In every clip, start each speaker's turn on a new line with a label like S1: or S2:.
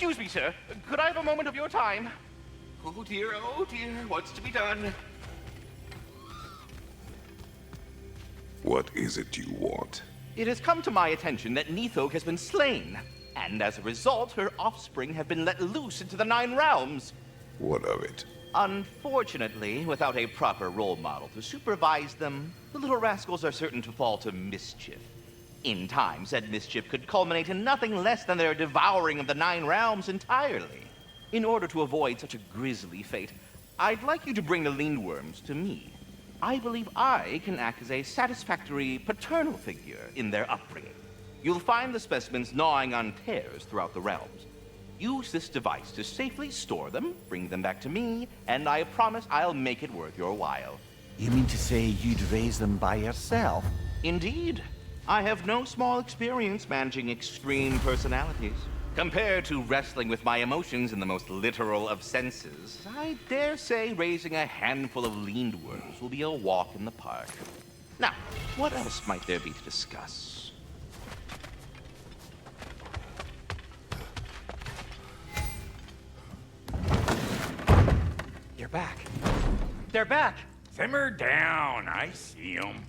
S1: Excuse me, sir. Could I have a moment of your time? Oh dear, what's to be done?
S2: What is it you want?
S1: It has come to my attention that Nithog has been slain, and as a result, her offspring have been let loose into the Nine Realms.
S2: What of it?
S1: Unfortunately, without a proper role model to supervise them, the little rascals are certain to fall to mischief. In time, said mischief could culminate in nothing less than their devouring of the Nine Realms entirely. In order to avoid such a grisly fate, I'd like you to bring the Lindworms to me. I believe I can act as a satisfactory paternal figure in their upbringing. You'll find the specimens gnawing on tears throughout the realms. Use this device to safely store them, bring them back to me, and I promise I'll make it worth your while.
S3: You mean to say you'd raise them by yourself?
S1: Indeed. I have no small experience managing extreme personalities. Compared to wrestling with my emotions in the most literal of senses, I dare say raising a handful of Lindworms will be a walk in the park. Now, what else might there be to discuss?
S4: You're back. They're back!
S5: Simmer down, I see 'em.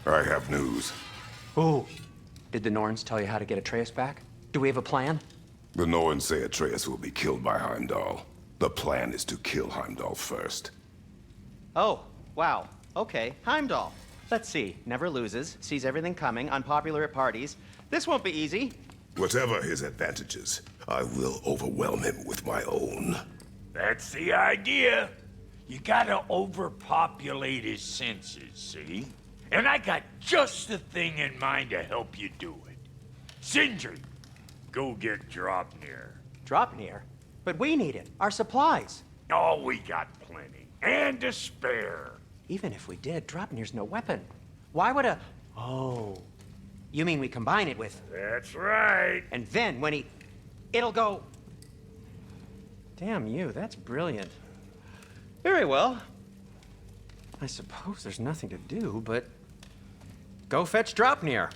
S2: I have news.
S4: Ooh. Did the Norns tell you how to get Atreus back? Do we have a plan?
S2: The Norn say Atreus will be killed by Heimdall. The plan is to kill Heimdall first.
S6: Oh, wow. Okay, Heimdall. Let's see. Never loses, sees everything coming, unpopular at parties. This won't be easy.
S2: Whatever his advantages, I will overwhelm him with my own.
S5: That's the idea. You gotta overpopulate his senses, see? And I got just the thing in mind to help you do it. Sindri, go get Draupnir.
S4: Draupnir? But we need it. Our supplies.
S5: Oh, we got plenty. And to spare.
S4: Even if we did, Draupnir's no weapon. Why would a... Oh. You mean we combine it with...
S5: That's right.
S4: And then when he... It'll go... Damn you, that's brilliant.
S6: Very well.
S4: I suppose there's nothing to do, but... Go fetch Draupnir.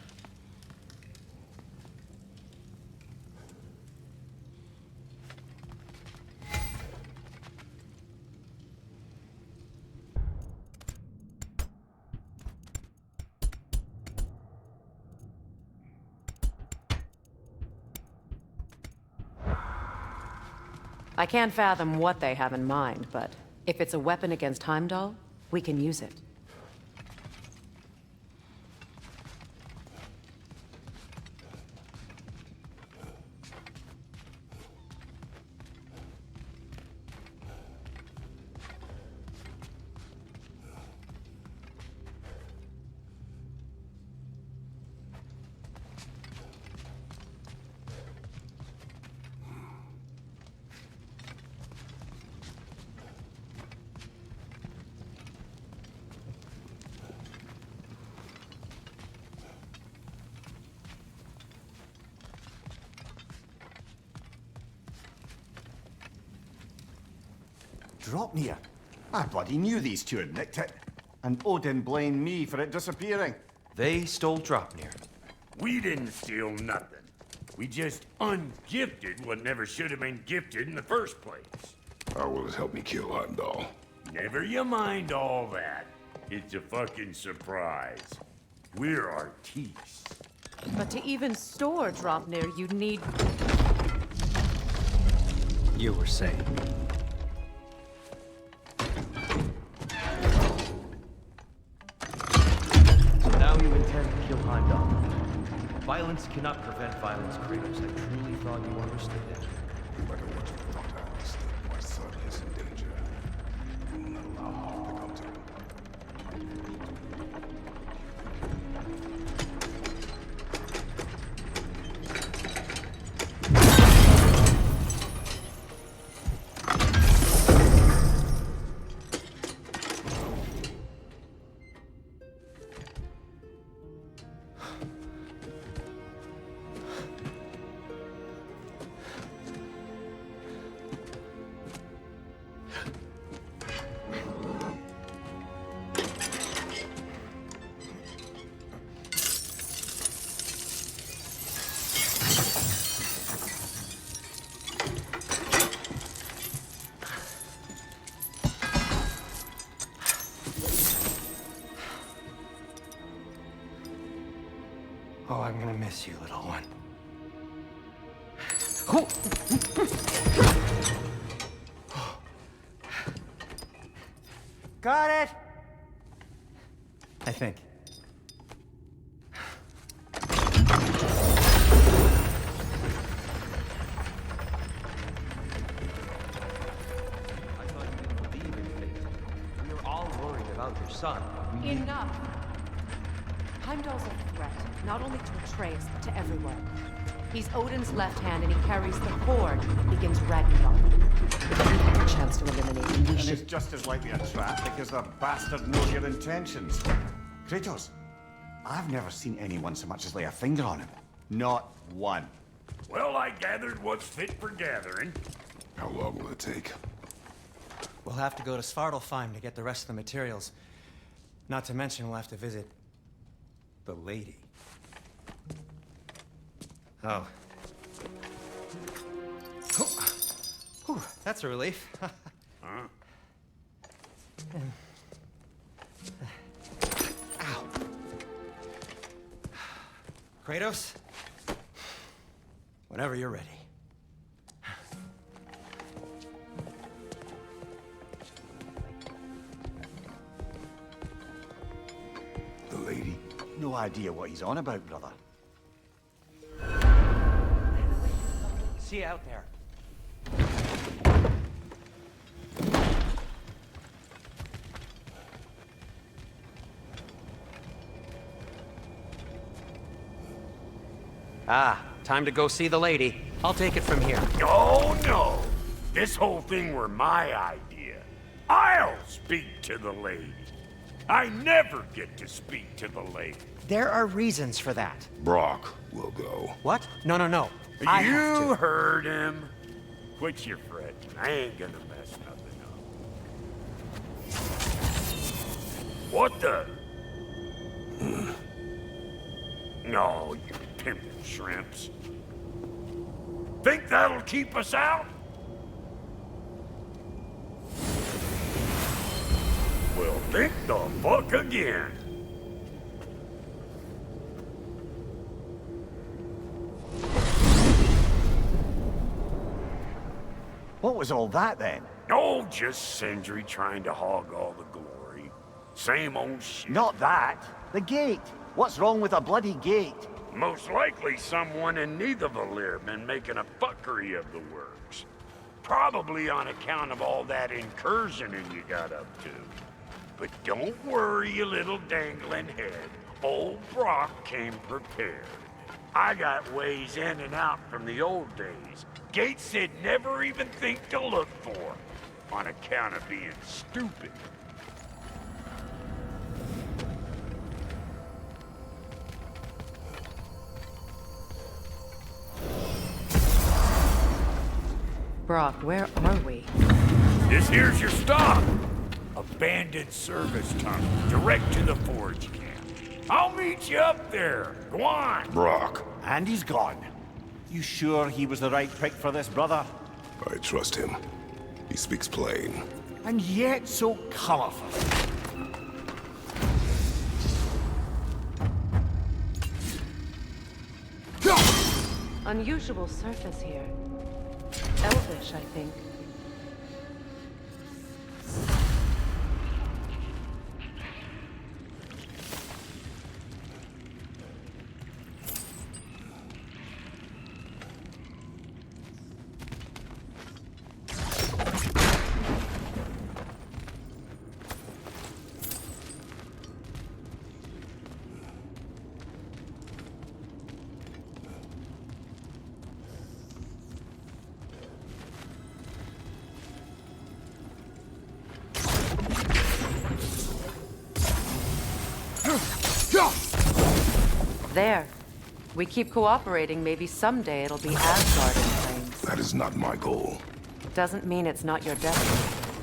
S7: I can't fathom what they have in mind, but if it's a weapon against Heimdall, we can use it.
S3: Draupnir? I bloody knew these two had nicked it. And Odin blamed me for it disappearing.
S8: They stole Draupnir.
S5: We didn't steal nothing. We just ungifted what never should have been gifted in the first place.
S2: How will it help me kill Heimdall?
S5: Never you mind all that. It's a fucking surprise. We're artistes.
S7: But to even store Draupnir, you'd need...
S8: You were saying. So now you intend to kill Heimdall. Violence cannot prevent violence, Kratos. I truly thought you understood that.
S2: No matter what you thought, I understood. My son is in danger. Do
S4: Oh, I'm gonna miss you, little one. Got it! I think.
S8: I thought you didn't believe in fate. We were all worried about your son.
S7: Enough! Heimdall's a threat, not only to Atreus, but to everyone. He's Odin's left hand, and he carries the Horde that begins Ragnarok. If we have a chance to eliminate him, we
S3: And
S7: should...
S3: it's just as likely a trap because the bastard knows your intentions. Kratos, I've never seen anyone so much as lay a finger on him. Not one.
S5: Well, I gathered what's fit for gathering.
S2: How long will it take?
S4: We'll have to go to Svartalfheim to get the rest of the materials. Not to mention we'll have to visit the lady. Oh. Whew, that's a relief.
S5: Huh?
S4: Ow. Kratos? Whenever you're ready.
S2: The lady?
S3: No idea what he's on about, brother.
S4: See you out there. Ah, time to go see the lady. I'll take it from here.
S5: Oh, no. This whole thing were my idea. I'll speak to the lady. I never get to speak to the lady.
S4: There are reasons for that.
S2: Brok will go.
S4: What? No, no, no. I have
S5: You
S4: to.
S5: heard him. Quit your fretting. I ain't gonna mess nothing up. What the? No, you pimpin' shrimps. Think that'll keep us out? Well, think the fuck again.
S3: What was all that then?
S5: Oh, just Sindri trying to hog all the glory. Same old shit.
S3: Not that. The gate. What's wrong with a bloody gate?
S5: Most likely someone in Nidavellir been making a fuckery of the works. Probably on account of all that incursioning you got up to. But don't worry, you little dangling head. Old Brok came prepared. I got ways in and out from the old days. Gates they'd never even think to look for, on account of being stupid.
S7: Brok, where are we?
S5: This here's your stop. Abandoned service tunnel, direct to the forge camp. I'll meet you up there. Go on.
S2: Brok.
S3: And he's gone. You sure he was the right pick for this, brother?
S2: I trust him. He speaks plain.
S3: And yet so colorful.
S7: Unusual surface here. Elvish, I think. There. We keep cooperating, maybe someday it'll be Asgard in flames.
S2: That is not my goal.
S7: Doesn't mean it's not your destiny.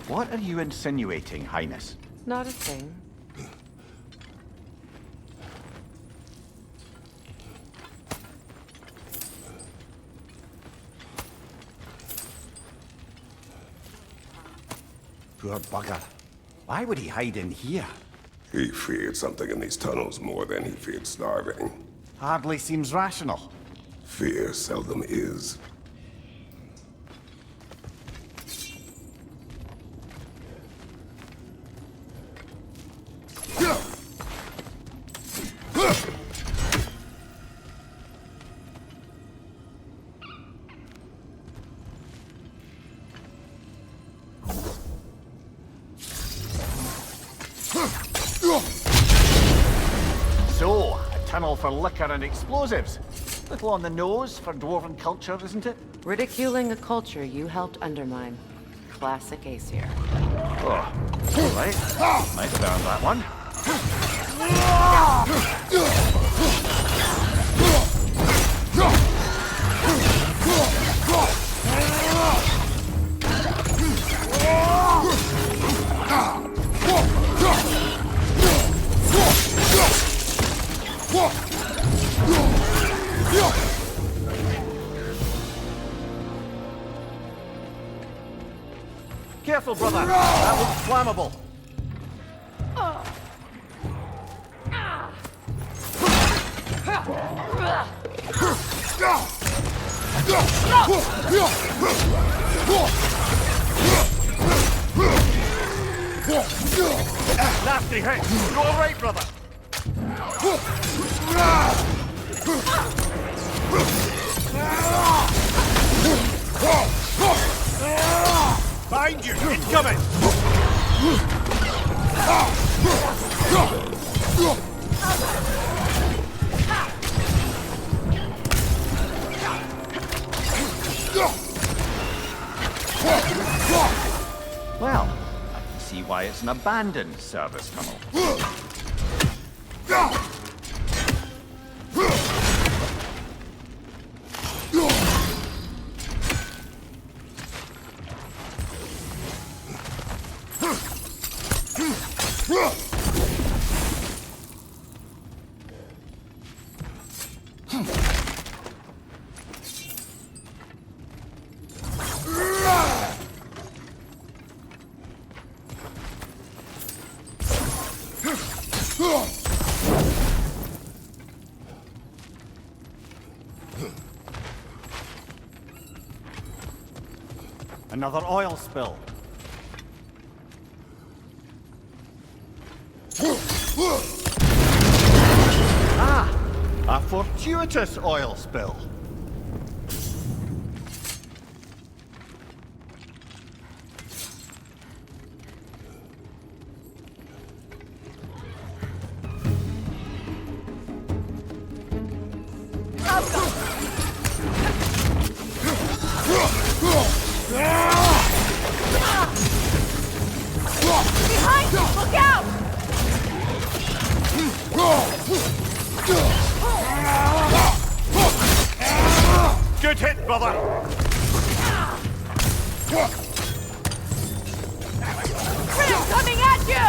S3: What are you insinuating, Highness?
S7: Not a thing.
S3: Poor bugger. Why would he hide in here?
S2: He feared something in these tunnels more than he feared starving.
S3: Hardly seems rational.
S2: Fear seldom is.
S3: So, a tunnel for liquor and explosives. Little on the nose for dwarven culture, isn't it?
S7: Ridiculing a culture you helped undermine. Classic Aesir.
S3: Oh, right. Might have earned that one. Careful, brother. That looks flammable. Nasty hit. You all right, brother? Behind you! Incoming! Well, I can see why it's an abandoned service tunnel. Another oil spill. A fortuitous oil spill.
S9: Behind you! Look out!
S3: Good hit, brother!
S9: Grim coming at you!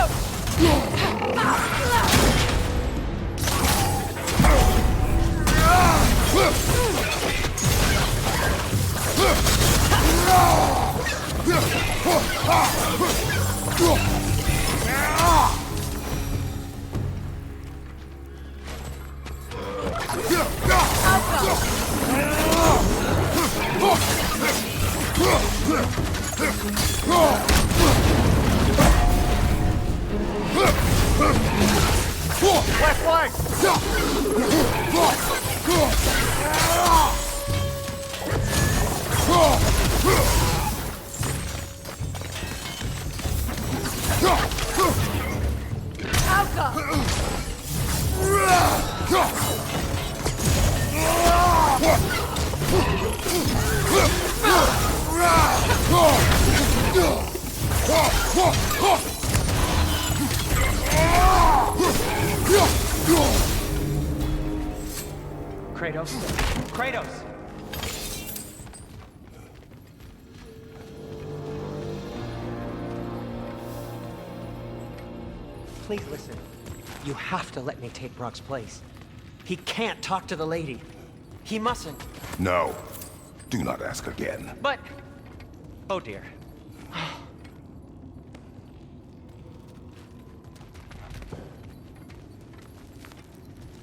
S3: Left leg!
S6: Kratos? Kratos! Please listen. You have to let me take Brok's place. He can't talk to the lady. He mustn't.
S2: No. Do not ask again.
S6: But... Oh dear.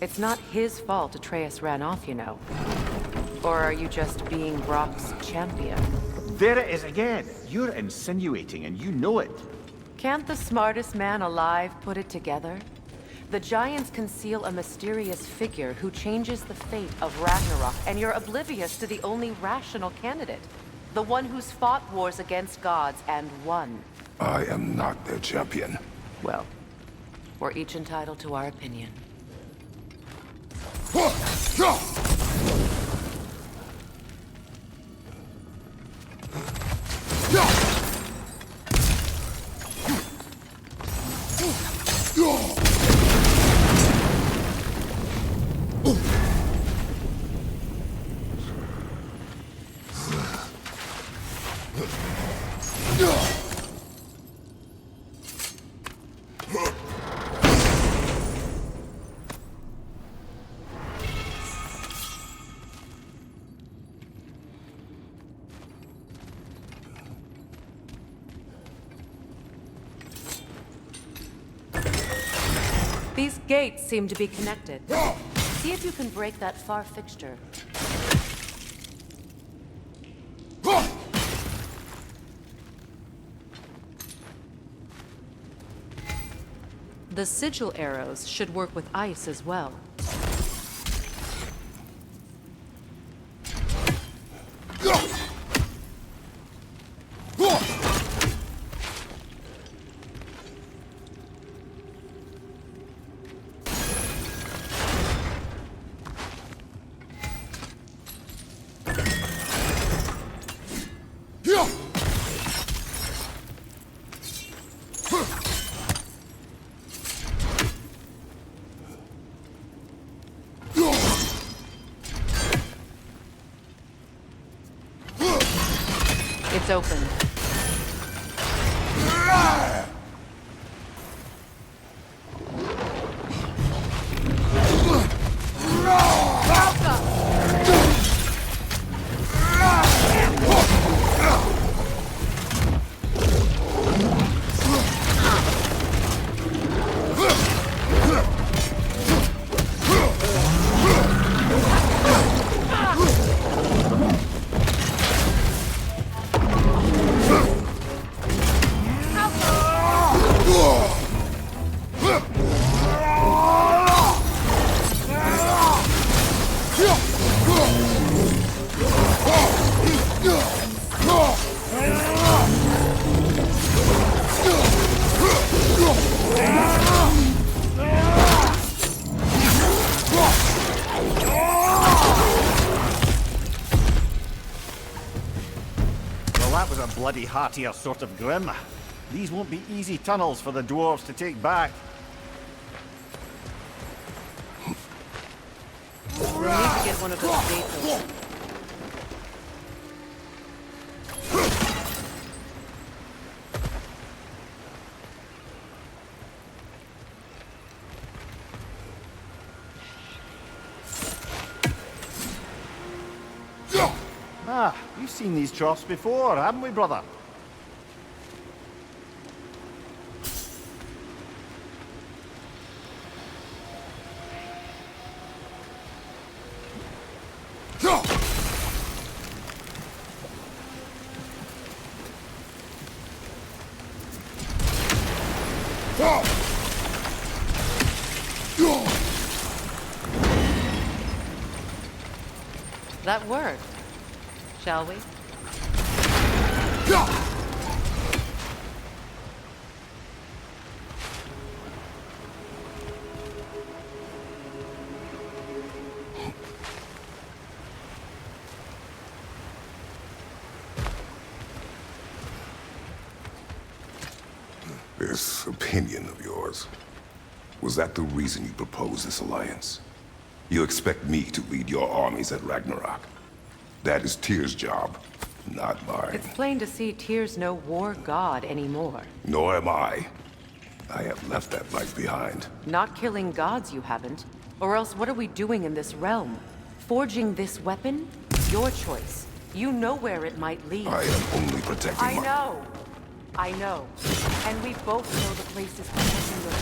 S7: It's not his fault Atreus ran off, you know. Or are you just being Brok's champion?
S3: There it is again. You're insinuating, and you know it.
S7: Can't the smartest man alive put it together? The Giants conceal a mysterious figure who changes the fate of Ragnarok, and you're oblivious to the only rational candidate. The one who's fought wars against gods and won.
S2: I am not their champion.
S7: Well, we're each entitled to our opinion. These gates seem to be connected. See if you can break that far fixture. The sigil arrows should work with ice as well. It's open.
S3: Bloody heartier sort of grim. These won't be easy tunnels for the dwarves to take back.
S7: We'll need to get one of those gates open.
S3: Ah, we've seen these troughs before, haven't we, brother?
S7: That worked. Shall we?
S2: This opinion of yours, was that the reason you proposed this alliance? You expect me to lead your armies at Ragnarok? That is Tyr's job, not mine.
S7: It's plain to see Tyr's no war god anymore.
S2: Nor am I. I have left that life behind.
S7: Not killing gods, you haven't. Or else what are we doing in this realm? Forging this weapon? Your choice. You know where it might lead.
S2: I am only protecting
S7: I know. I know. And we both know the place is protecting your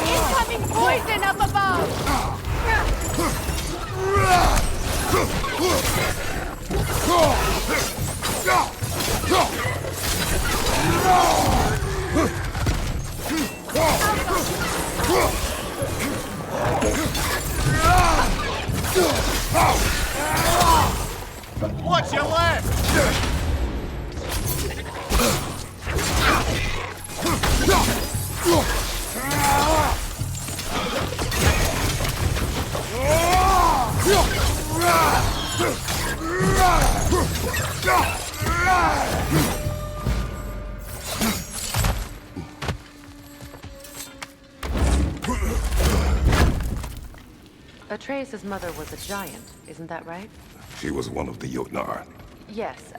S9: Incoming poison up above!
S3: Watch your left!
S7: Atreus' mother was a giant, isn't that right?
S2: She was one of the Jotnar.
S7: Yes.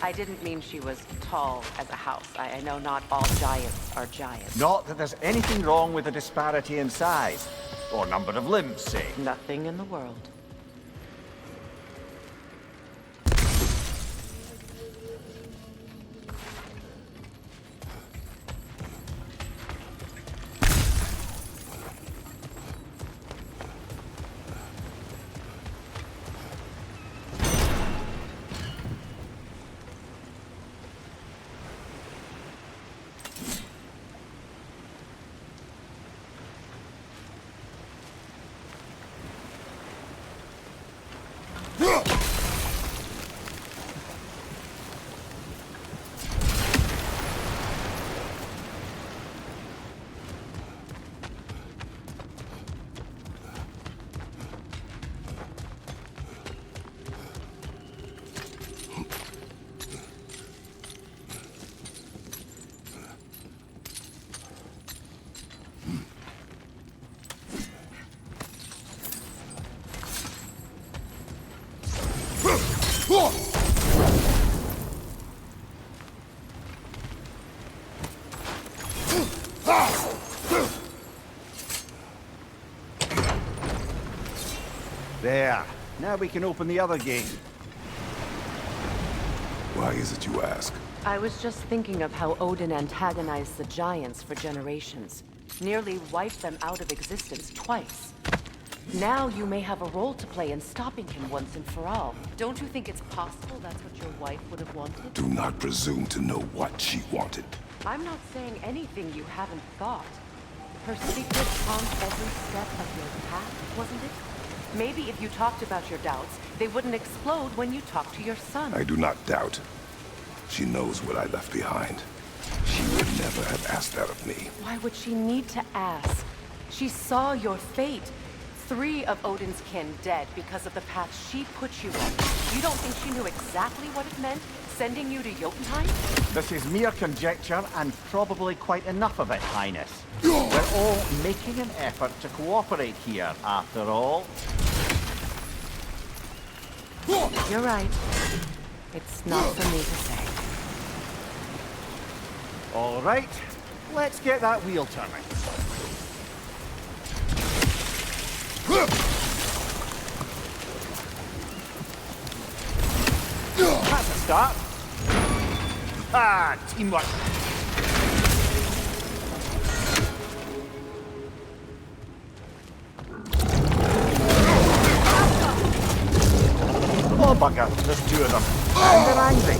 S7: I didn't mean she was tall as a house. I know not all giants are giants.
S3: Not that there's anything wrong with the disparity in size, or number of limbs, say.
S7: Nothing in the world.
S3: There. Now we can open the other gate.
S2: Why is it you ask?
S7: I was just thinking of how Odin antagonized the giants for generations. Nearly wiped them out of existence twice. Now you may have a role to play in stopping him once and for all. Don't you think it's possible that's what your wife would have wanted?
S2: Do not presume to know what she wanted.
S7: I'm not saying anything you haven't thought. Her secret haunts every step of your path, wasn't it? Maybe if you talked about your doubts, they wouldn't explode when you talked to your son.
S2: I do not doubt. She knows what I left behind. She would never have asked that of me.
S7: Why would she need to ask? She saw your fate. 3 of Odin's kin dead because of the path she put you on. You don't think she knew exactly what it meant, sending you to Jotunheim?
S3: This is mere conjecture, and probably quite enough of it, Highness. We're all making an effort to cooperate here, after all.
S7: You're right. It's not for me to say.
S3: All right, let's get that wheel turning. That's a start. Ah, teamwork. Oh, bugger, there's 2 of them. And they're angry.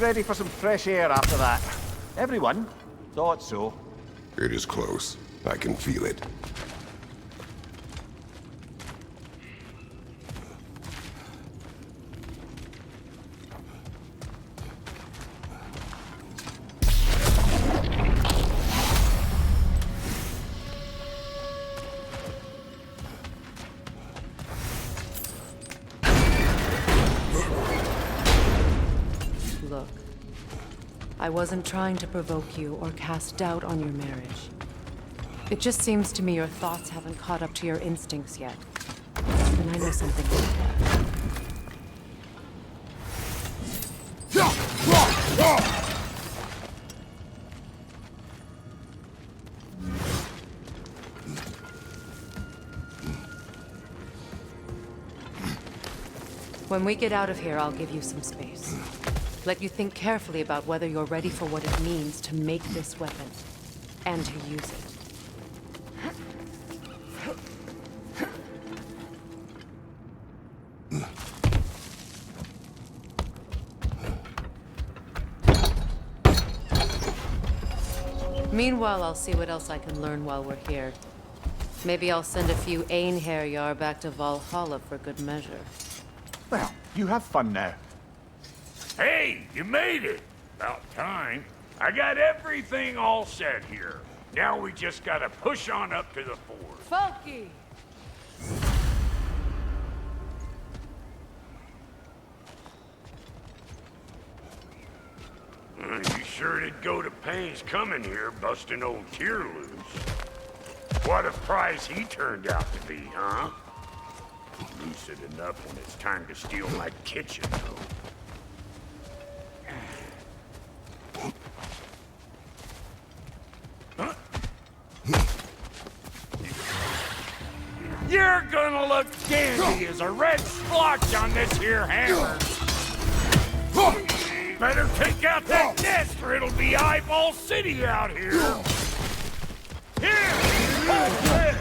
S3: Ready for some fresh air after that. Everyone thought so.
S2: It is close. I can feel it.
S7: Look, I wasn't trying to provoke you or cast doubt on your marriage. It just seems to me your thoughts haven't caught up to your instincts yet. And I know something like that. When we get out of here, I'll give you some space. Let you think carefully about whether you're ready for what it means to make this weapon, and to use it. Meanwhile, I'll see what else I can learn while we're here. Maybe I'll send a few Einherjar back to Valhalla for good measure.
S3: Well, you have fun now.
S5: Hey, you made it! About time. I got everything all set here. Now we just gotta push on up to the ford.
S9: Funky!
S5: You sure did go to pains coming here, busting old Tyr loose. What a prize he turned out to be, huh? Lucid enough when it's time to steal my kitchen, though. You're gonna look dandy as a red splotch on this here hammer. Better take out that nest or it'll be Eyeball City out here. Here! Hold it!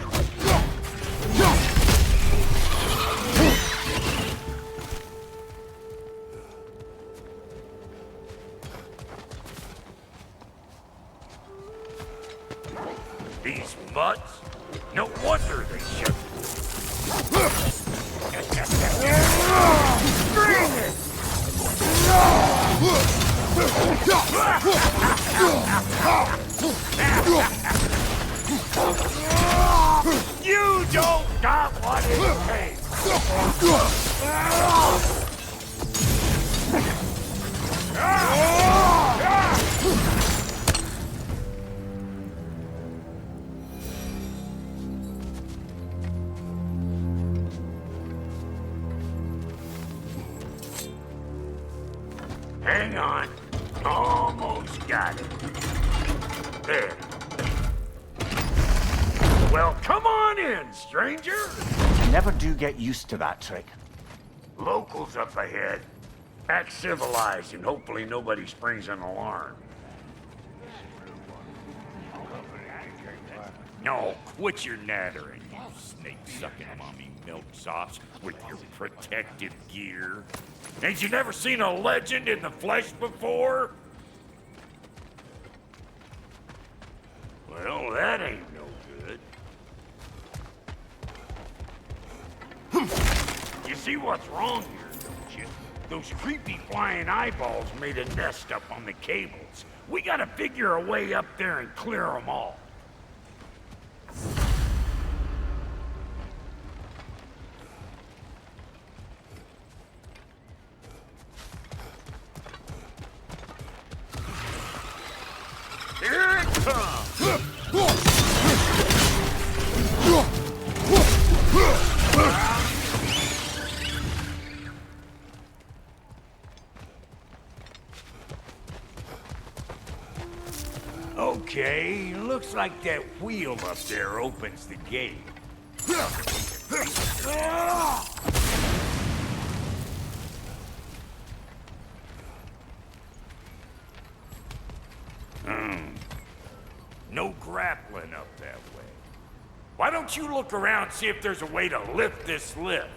S5: These mutts? No wonder they should. Bring it! You don't got what it takes! Hang on. Almost got it. There. Well, come on in, stranger.
S3: Never do get used to that trick.
S5: Locals up ahead. Act civilized and hopefully nobody springs an alarm. No, quit your nattering, you snake-sucking mommy milksops with your protective gear. Ain't you never seen a legend in the flesh before? Well, that ain't no good. You see what's wrong here, don't you? Those creepy flying eyeballs made a nest up on the cables. We gotta figure a way up there and clear them all. Here it comes! Okay, looks like that wheel up there opens the gate. No grappling up that way. Why don't you look around and see if there's a way to lift this lift?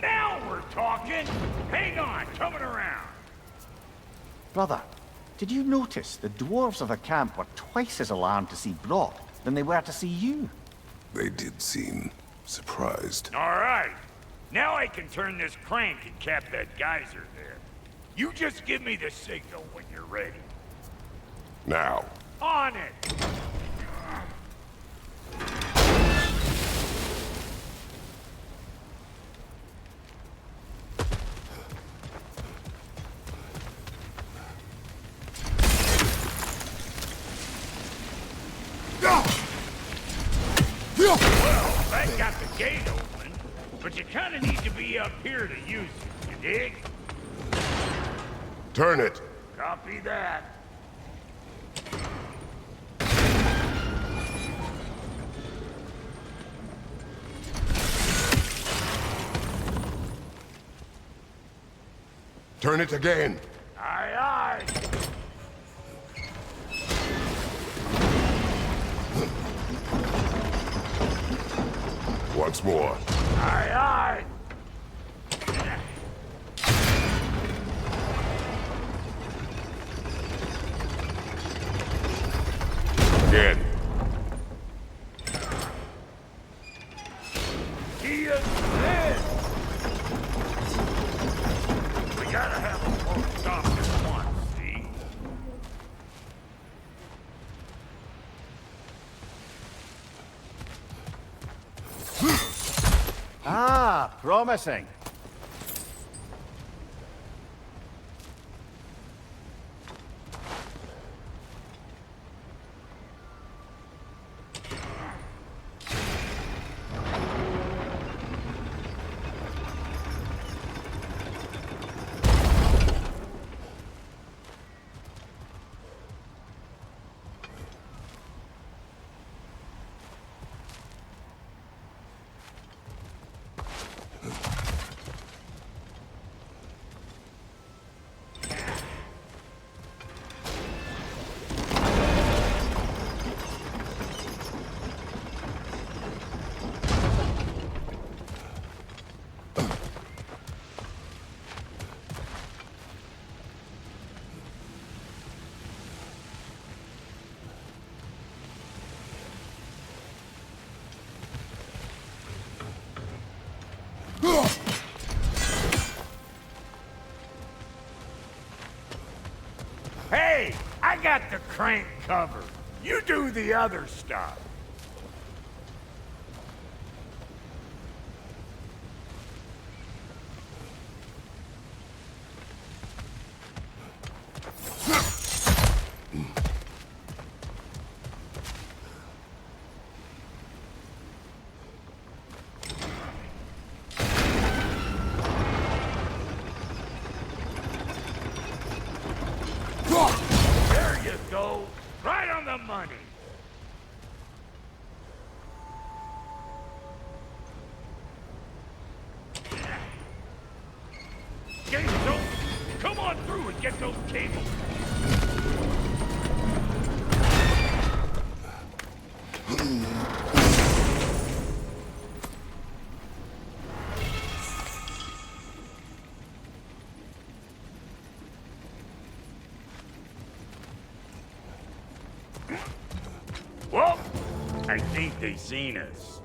S5: Now we're talking! Hang on, coming around.
S3: Brother, did you notice the dwarves of the camp were twice as alarmed to see Brok than they were to see you?
S2: They did seem surprised.
S5: All right. Now I can turn this crank and cap that geyser there. You just give me the signal when you're ready.
S2: Now.
S5: On it! got the gate open, but you kinda need to be up here to use it, you dig?
S2: Turn it.
S5: Copy that.
S2: Turn it again.
S5: Aye, aye.
S2: Once more.
S5: Aye, aye.
S2: Again.
S5: He is dead. We gotta have a full stop at once, see?
S3: Ah, promising.
S5: Hey, I got the crank covered. You do the other stuff. There you go. Right on the money. Gates open. Come on through and get those cables. Well, I think they seen us.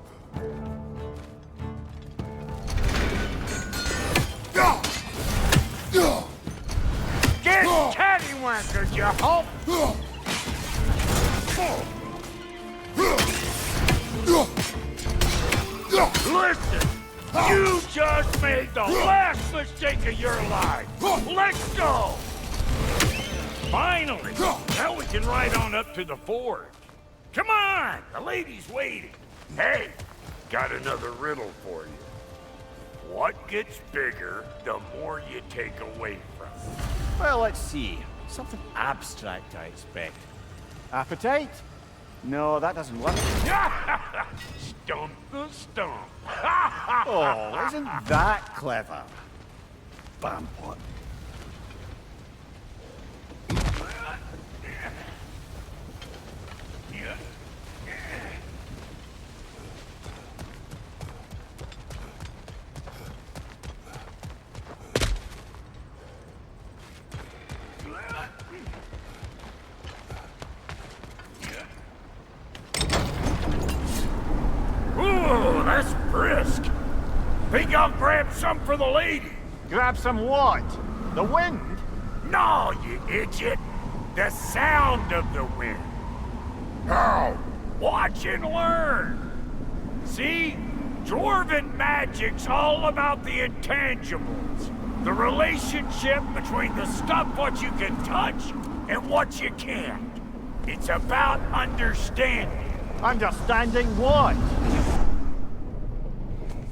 S5: Get cattywankers, you hope! Listen, you just made the last mistake of your life. Let's go! Finally! Now we can ride on up to the forge. Come on! The lady's waiting. Hey, got another riddle for you. What gets bigger the more you take away from it?
S3: Well, let's see. Something abstract, I expect. Appetite? No, that doesn't work.
S5: Stump the stump.
S3: Oh, isn't that clever? Bampot.
S5: Ooh, that's brisk. Think I'll grab some for the lady?
S3: Grab some what? The wind?
S5: No, you idiot. The sound of the wind.
S2: How?
S5: Watch and learn. See? Dwarven magic's all about the intangibles. The relationship between the stuff what you can touch and what you can't. It's about understanding.
S3: Understanding what?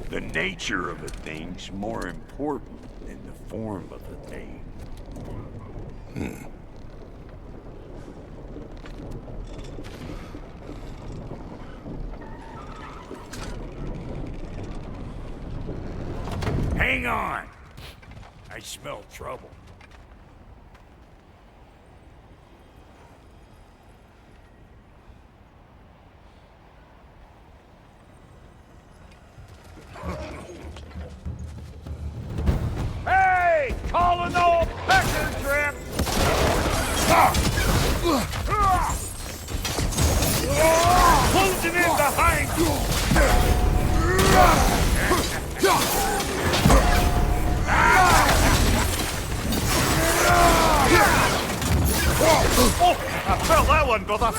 S5: The nature of a thing's more important than the form of a thing. Hang on! I smell trouble. Hey! Calling old pecker trip! Closing in behind you!
S3: Oh, I felt that one, brother.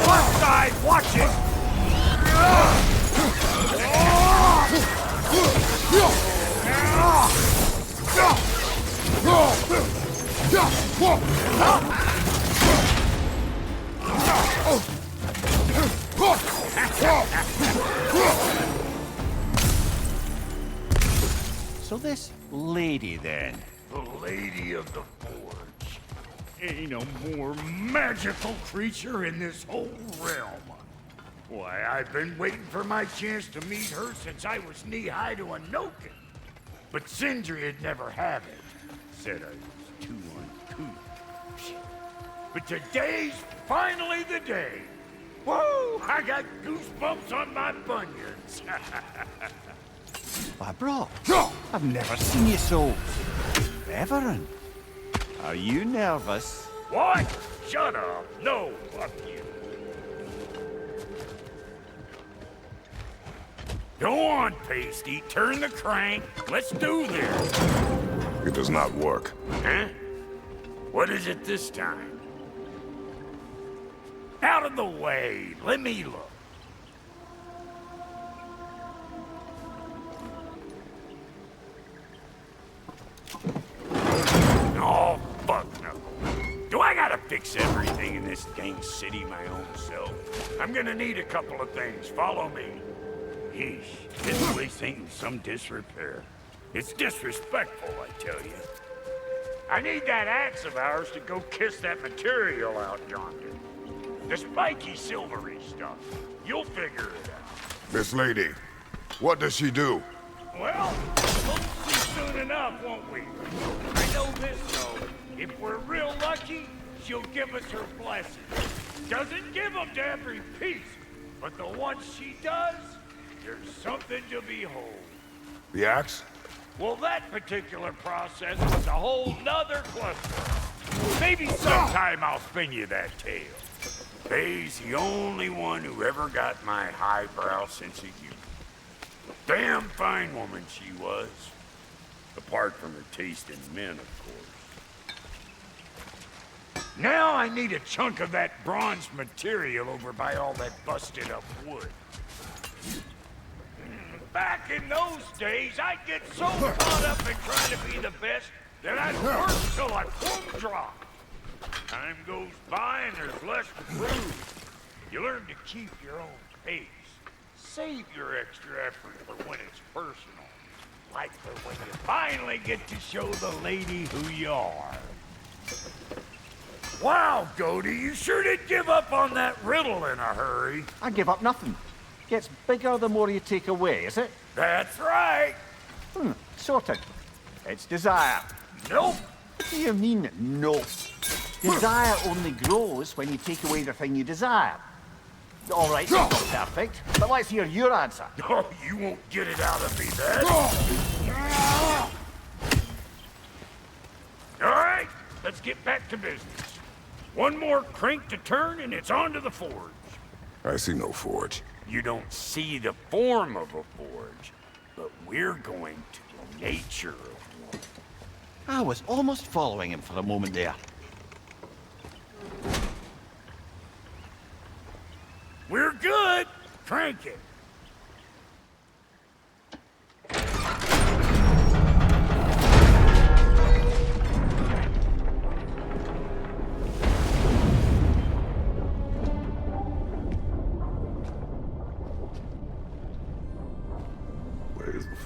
S5: Left side, watch it!
S3: So this lady, then?
S5: The Lady of the Forge. Ain't a more magical creature in this whole realm. Why, I've been waiting for my chance to meet her since I was knee-high to a Noken. But Sindri would never have it. Said I was too uncouth. But today's finally the day. Whoa! I got goosebumps on my bunions.
S3: Why, Brok, I've never seen you so reverent. Are you nervous?
S5: What? Shut up. No, fuck you. Go on, Pasty. Turn the crank. Let's do this.
S2: It does not work.
S5: Huh? What is it this time? Out of the way. Let me look. Oh, fuck no. Do I gotta fix everything in this dang city my own self? I'm gonna need a couple of things. Follow me. Yeesh, this place ain't in some disrepair. It's disrespectful, I tell you. I need that axe of ours to go kiss that material out yonder. The spiky, silvery stuff. You'll figure it out.
S2: This lady, what does she do?
S5: Well, we'll see soon enough, won't we? I know this, though. If we're real lucky, she'll give us her blessing. Doesn't give them to every piece, but the ones she does, there's something to behold.
S2: The axe?
S5: Well, that particular process was a whole nother cluster. Maybe sometime I'll spin you that tale. Faye's the only one who ever got my highbrow sense of humor. Damn fine woman she was. Apart from her taste in men, of course. Now I need a chunk of that bronze material over by all that busted up wood. Back in those days, I'd get so caught up in trying to be the best that I'd work till I plumb drop. Time goes by and there's less to prove. You learn to keep your own pace. Save your extra effort for when it's personal. Like for when you finally get to show the lady who you are. Wow, Goaty, you sure did give up on that riddle in a hurry.
S3: I give up nothing. Gets bigger the more you take away, is it?
S5: That's right.
S3: Sorted. It's desire.
S5: Nope.
S3: What do you mean, no? Desire only grows when you take away the thing you desire. All right, not perfect, but let's hear your answer.
S5: Oh, you won't get it out of me then. All right, let's get back to business. One more crank to turn and it's on to the forge.
S2: I see no forge.
S5: You don't see the form of a forge, but we're going to the nature of one.
S3: I was almost following him for a moment there.
S5: We're good. Crank it.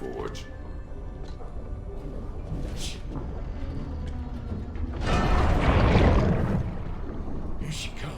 S2: forge.
S5: Here she comes.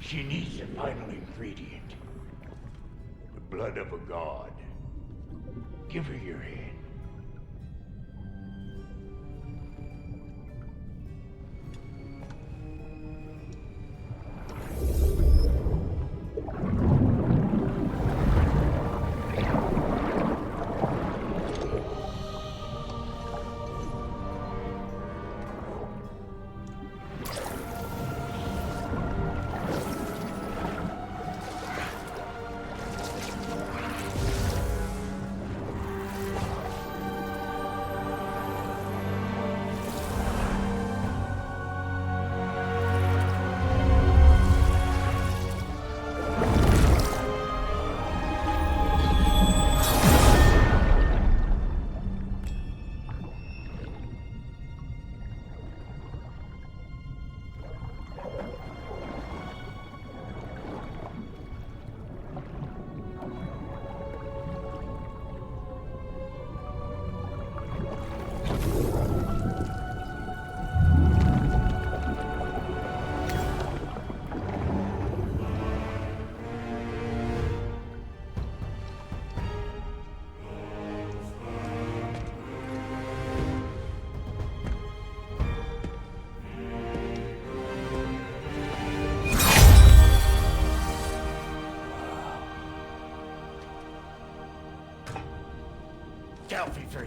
S5: She needs the final ingredient. The blood of a god. Give her your hand.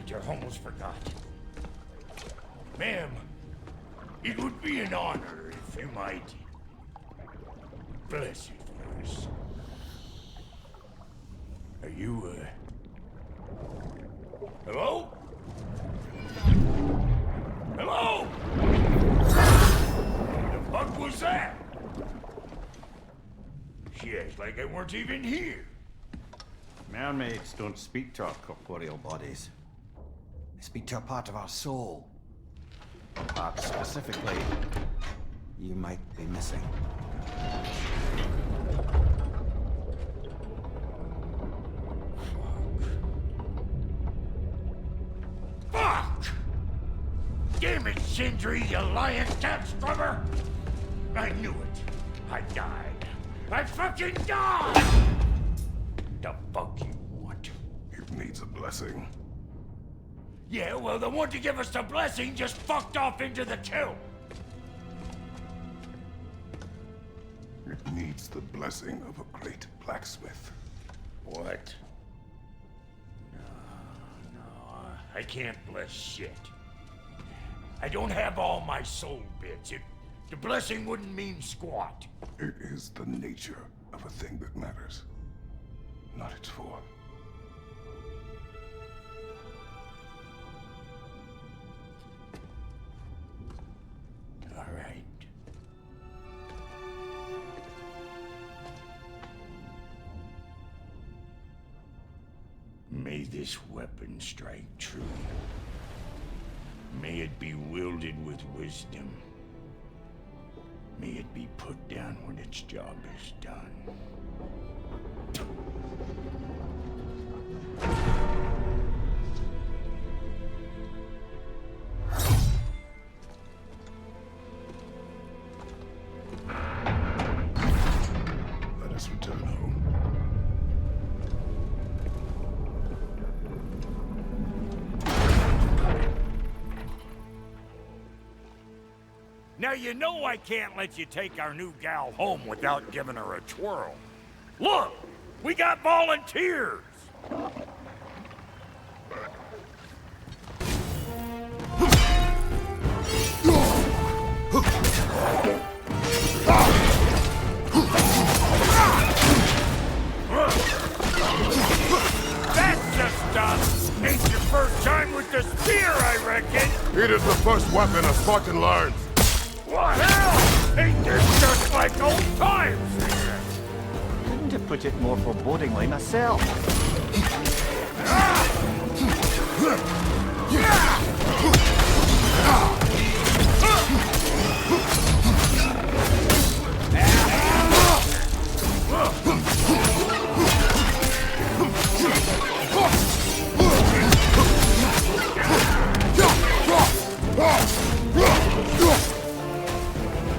S5: I almost forgot. Ma'am, it would be an honor if you might bless it for us. Are you, hello? Hello? The fuck was that? She acts like I weren't even here.
S3: Mermaids don't speak to our corporeal bodies. They speak to a part of our soul. A part specifically you might be missing.
S5: Fuck! Damn it, Sindri, you lying cat scrubber! I knew it. I died. I fucking died! The fuck you want?
S2: It needs a blessing.
S5: Yeah, well, the one to give us the blessing just fucked off into the kiln.
S2: It needs the blessing of a great blacksmith.
S5: What? No, I can't bless shit. I don't have all my soul bits. The blessing wouldn't mean squat.
S2: It is the nature of a thing that matters, not its form.
S5: All right. May this weapon strike true. May it be wielded with wisdom. May it be put down when its job is done. Now you know I can't let you take our new gal home without giving her a twirl. Look, we got volunteers. That's the stuff. Ain't your first time with the spear, I reckon.
S2: It is the first weapon a Spartan learns.
S5: What hell? Ain't this just like old times here?
S6: Couldn't have put it more forebodingly myself.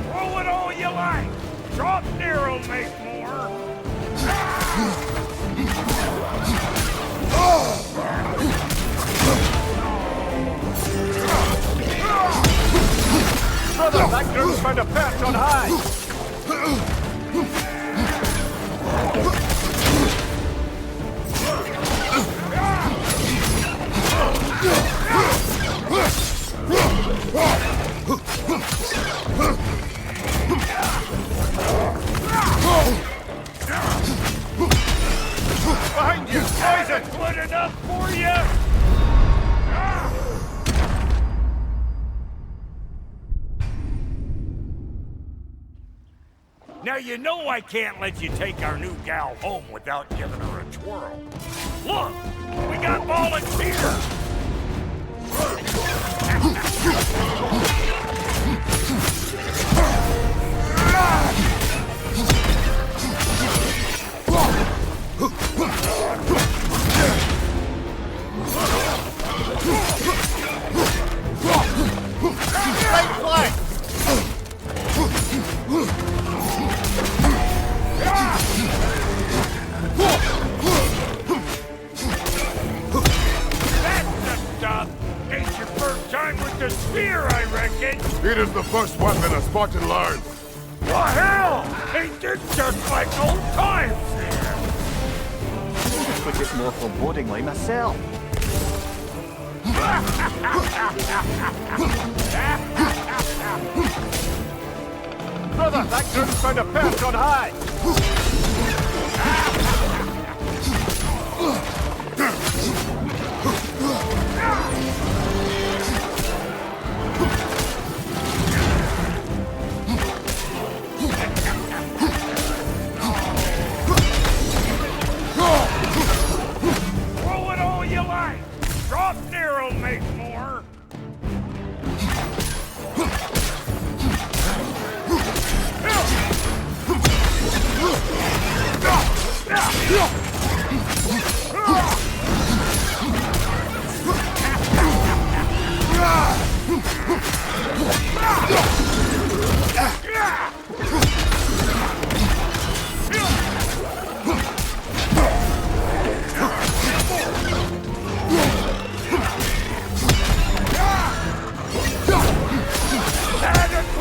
S5: Throw it all you like. Draupnir will make more.
S3: Brother, that group's found a perch on high!
S5: Behind you, poison! Good enough for you! Now you know I can't let you take our new gal home without giving her a twirl. Look, we got volunteers! The spear, I reckon.
S2: It is the first weapon a Spartan learns.
S5: What hell? Ain't this just like old times here?
S6: Couldn't have put it more forebodingly myself.
S3: Brother, that group's found a perch on high!
S5: Throw it all you like. Draupnir will make more.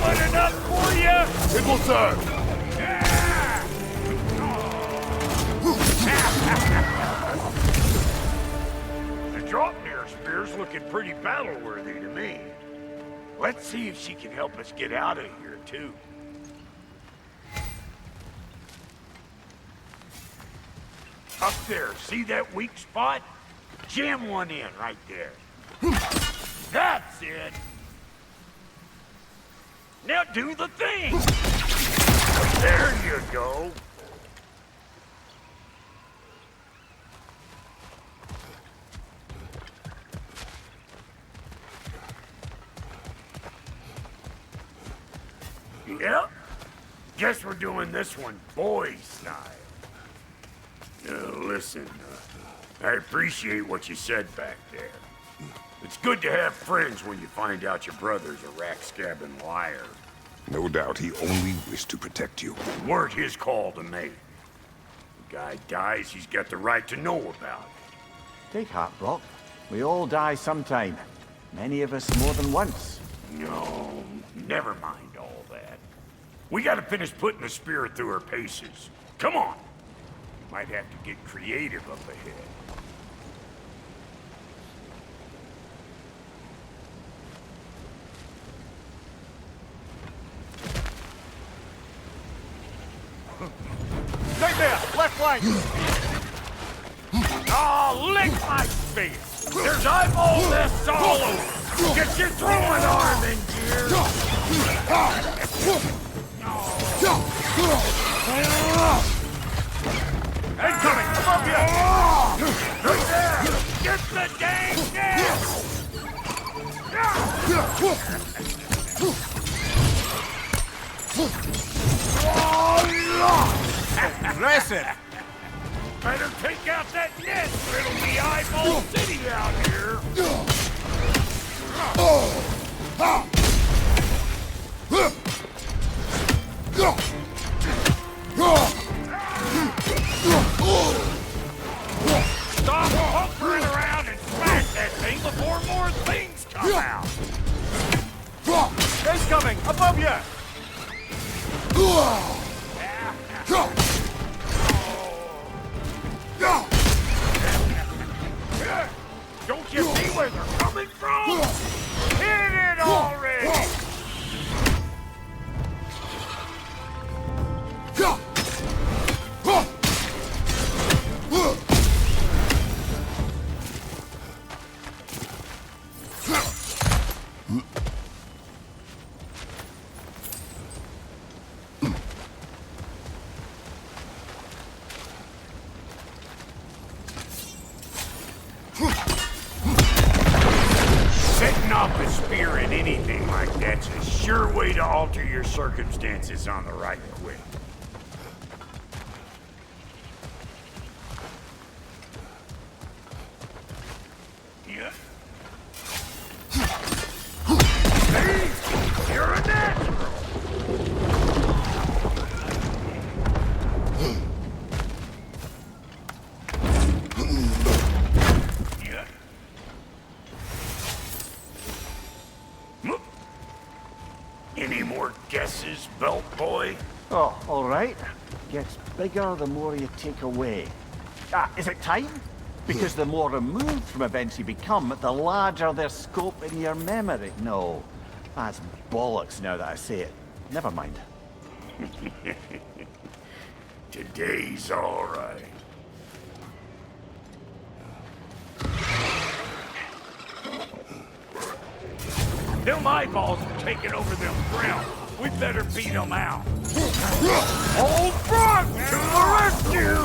S5: Good enough for you?
S2: It will serve.
S5: The Draupnir spear's looking pretty battle-worthy to me. Let's see if she can help us get out of here, too. Up there, see that weak spot? Jam one in right there. That's it! Now do the thing! There you go! Yep. Guess we're doing this one boy style. Listen, I appreciate what you said back there. It's good to have friends when you find out your brother's a rack-scabbing liar.
S2: No doubt he only wished to protect you.
S5: It weren't his call to make. The guy dies, he's got the right to know about it.
S6: Take heart, Brok. We all die sometime. Many of us more than once.
S5: No, never mind We gotta finish putting the spirit through her paces. Come on! Might have to get creative up ahead.
S3: Stay there! Left flank!
S5: Oh, lick my face! There's eyeball nests all over! Get your throwing arm in gear! Incoming! Above you! Right there! Get the dang nest!
S3: Impressive!
S5: Better take out that nest or it'll be eyeball city out here! Stop puckering around and smash that thing before more things come out!
S3: It's coming! Above you!
S5: Don't you see where they're coming from? Hit it already! Setting off a spear in anything like that's a sure way to alter your circumstances on the right quick. Yeah. See? You're a natural! Any more guesses, belt boy?
S3: Oh, all right. Gets bigger the more you take away. Ah, is it time? Because the more removed from events you become, the larger their scope in your memory. No, that's bollocks now that I say it. Never mind.
S5: Today's all right. Them eyeballs are taking over them ground. We better beat them out. Old Brok to the rescue!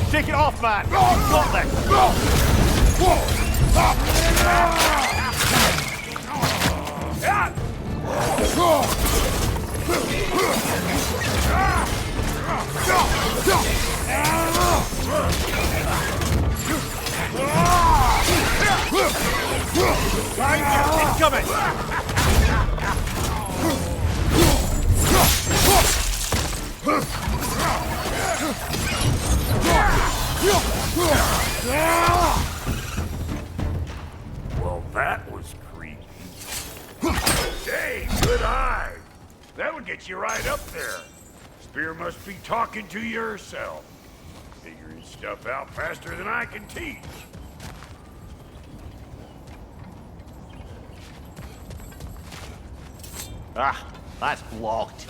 S3: Take it off, man! Got Incoming!
S5: Well, that was creepy. Hey, good eye. That would get you right up there. Spear must be talking to you herself. Figuring stuff out faster than I can teach.
S3: Ah, that's blocked.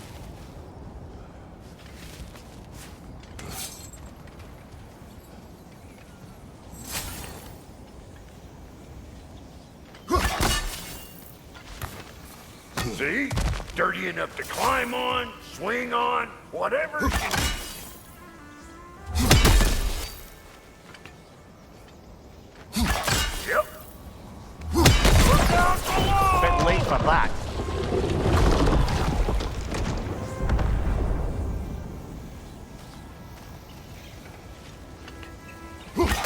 S5: See? Dirty enough to climb on, swing on, whatever you need. Yep. Look out below!
S3: Bit late for that.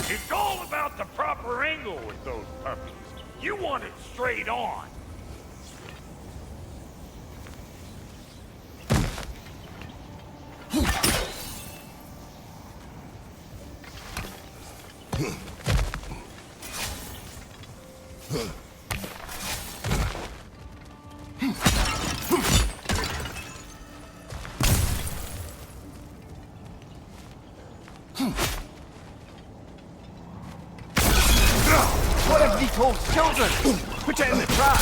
S5: It's all about the proper angle with those puppies. You want it straight on.
S3: holds children! Put it in the trap!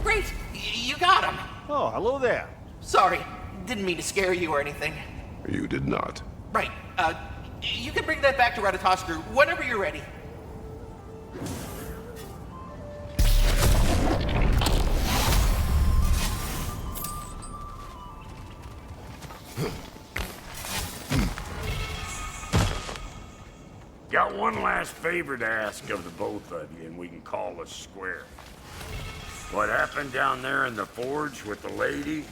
S10: Great! You got him!
S3: Oh, hello there.
S10: Sorry, didn't mean to scare you or anything.
S2: You did not.
S10: Right, you can bring that back to Ratatoskru whenever you're ready.
S5: Got one last favor to ask of the both of you, and we can call us square. What happened down there in the forge with the lady?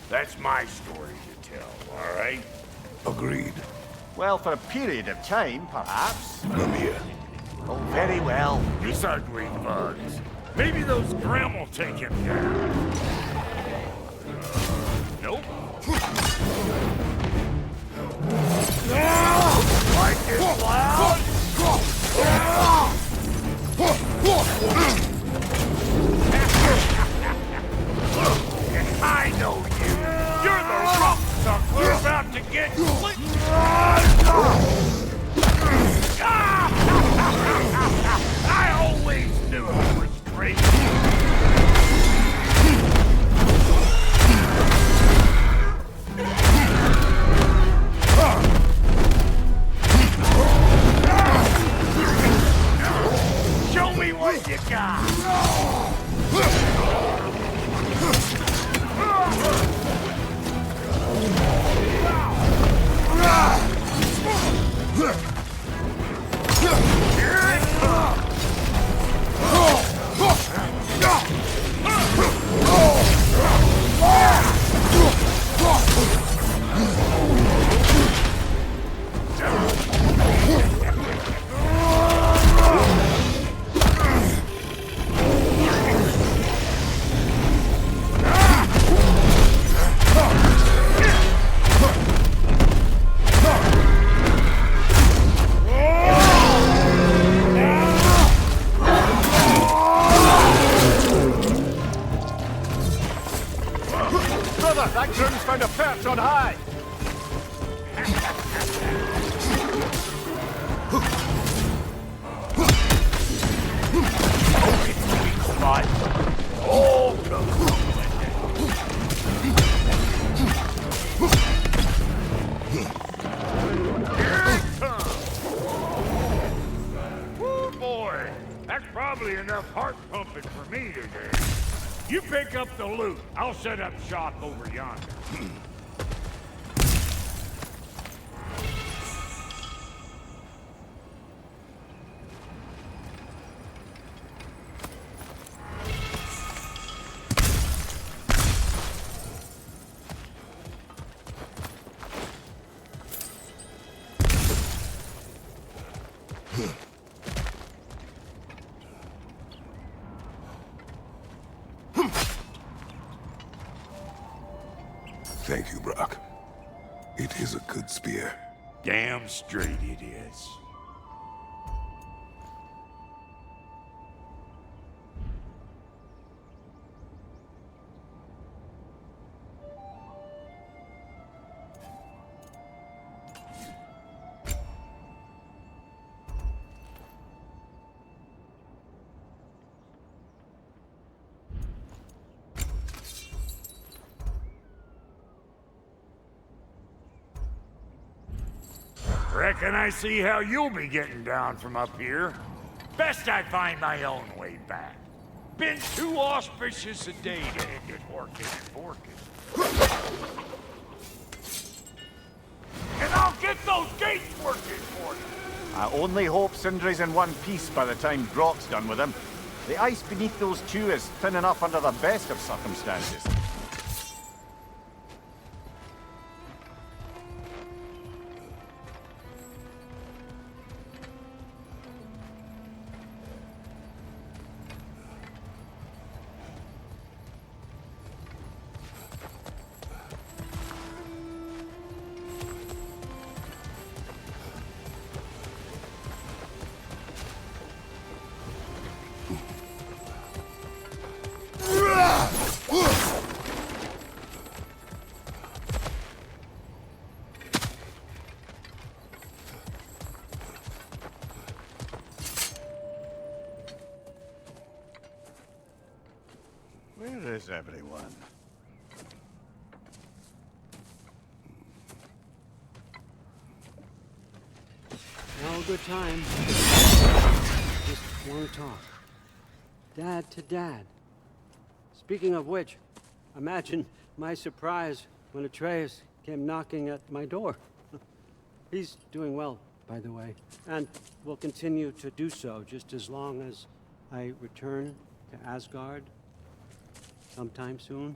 S5: That's my story to tell, all right?
S2: Agreed.
S3: Well, for a period of time, perhaps.
S2: Mimir.
S3: Oh, very well.
S5: These ugly bugs. Maybe those Grim will take him down. Nope. Like it loud? I know you. You're the rock sucker about to get split. I always knew it was great. Show me what you got.
S3: That groom's found a perch on high!
S5: Oh, it's sweet spot. Oh, here it comes. Woo, boy. That's probably enough heart pumping for me today. You pick up the loot. I'll set up shop over yonder.
S2: Thank you, Brok. It is a good spear.
S5: Damn straight it is. Reckon I see how you'll be getting down from up here. Best I find my own way back. Been too auspicious a day to end it working and working. And I'll get those gates working for you.
S3: I only hope Sindri's in one piece by the time Brok's done with him. The ice beneath those two is thin enough under the best of circumstances. Where is everyone?
S11: Now a good time. Just want to talk. Dad to dad. Speaking of which, imagine my surprise when Atreus came knocking at my door. He's doing well, by the way, and will continue to do so just as long as I return to Asgard sometime soon.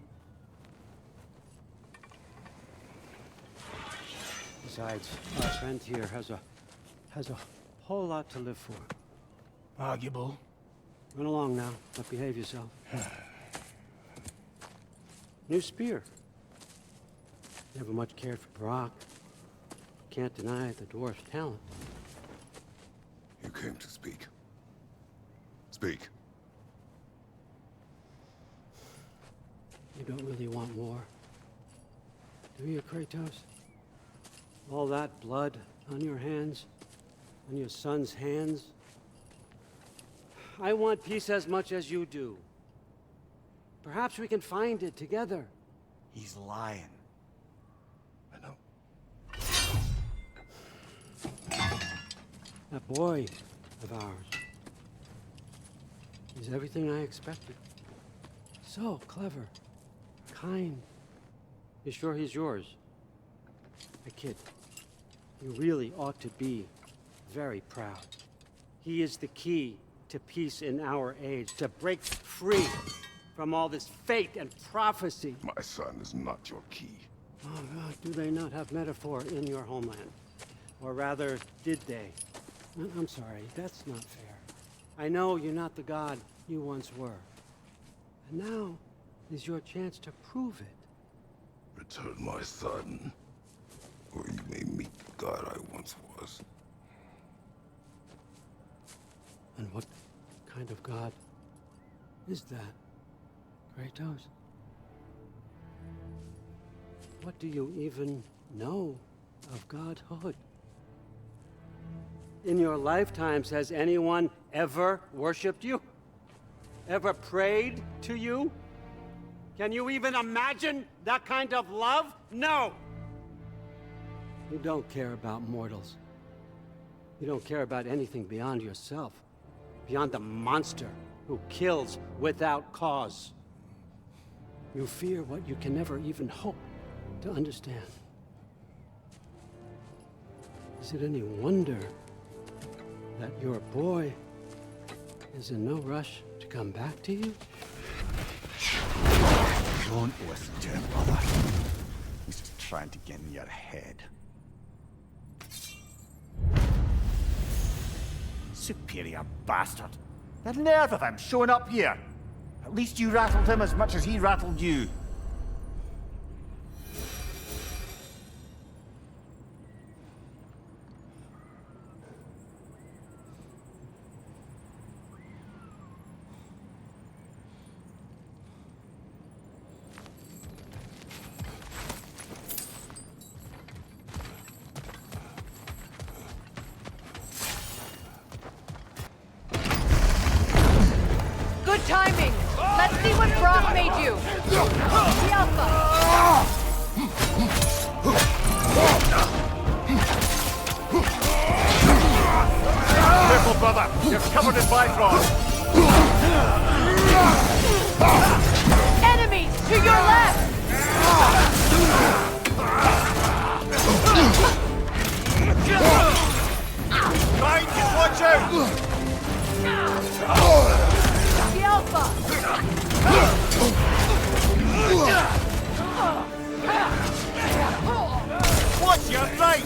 S11: Besides, our friend here has a whole lot to live for.
S5: Arguable.
S11: Run along now, but behave yourself. New spear. Never much cared for Brok. Can't deny the dwarf's talent.
S2: You came to speak. Speak.
S11: You don't really want more, do you, Kratos? All that blood on your hands, on your son's hands. I want peace as much as you do. Perhaps we can find it together.
S3: He's lying.
S2: I know.
S11: That boy of ours is everything I expected. So clever, kind. You sure he's yours? A kid. You really ought to be very proud. He is the key to peace in our age, to break free from all this fate and prophecy.
S2: My son is not your key.
S11: Oh God, do they not have metaphor in your homeland? Or rather, did they? I'm sorry, that's not fair. I know you're not the god you once were. And now is your chance to prove it.
S2: Return my son, or you may meet the god I once was.
S11: And what kind of god is that, Kratos? What do you even know of godhood? In your lifetimes, has anyone ever worshipped you? Ever prayed to you? Can you even imagine that kind of love? No! You don't care about mortals. You don't care about anything beyond yourself. Beyond the monster who kills without cause. You fear what you can never even hope to understand. Is it any wonder that your boy is in no rush to come back to you?
S3: Don't listen to him, brother. He's just trying to get in your head. Superior bastard. The nerve of him showing up here. At least you rattled him as much as he rattled you.
S9: Good timing! Let's see what Brok made you! The Alpha!
S3: Careful, brother! You're covered in Bifrost!
S9: Enemies to your left!
S3: Right, watch out!
S9: The Alpha!
S3: Watch your right!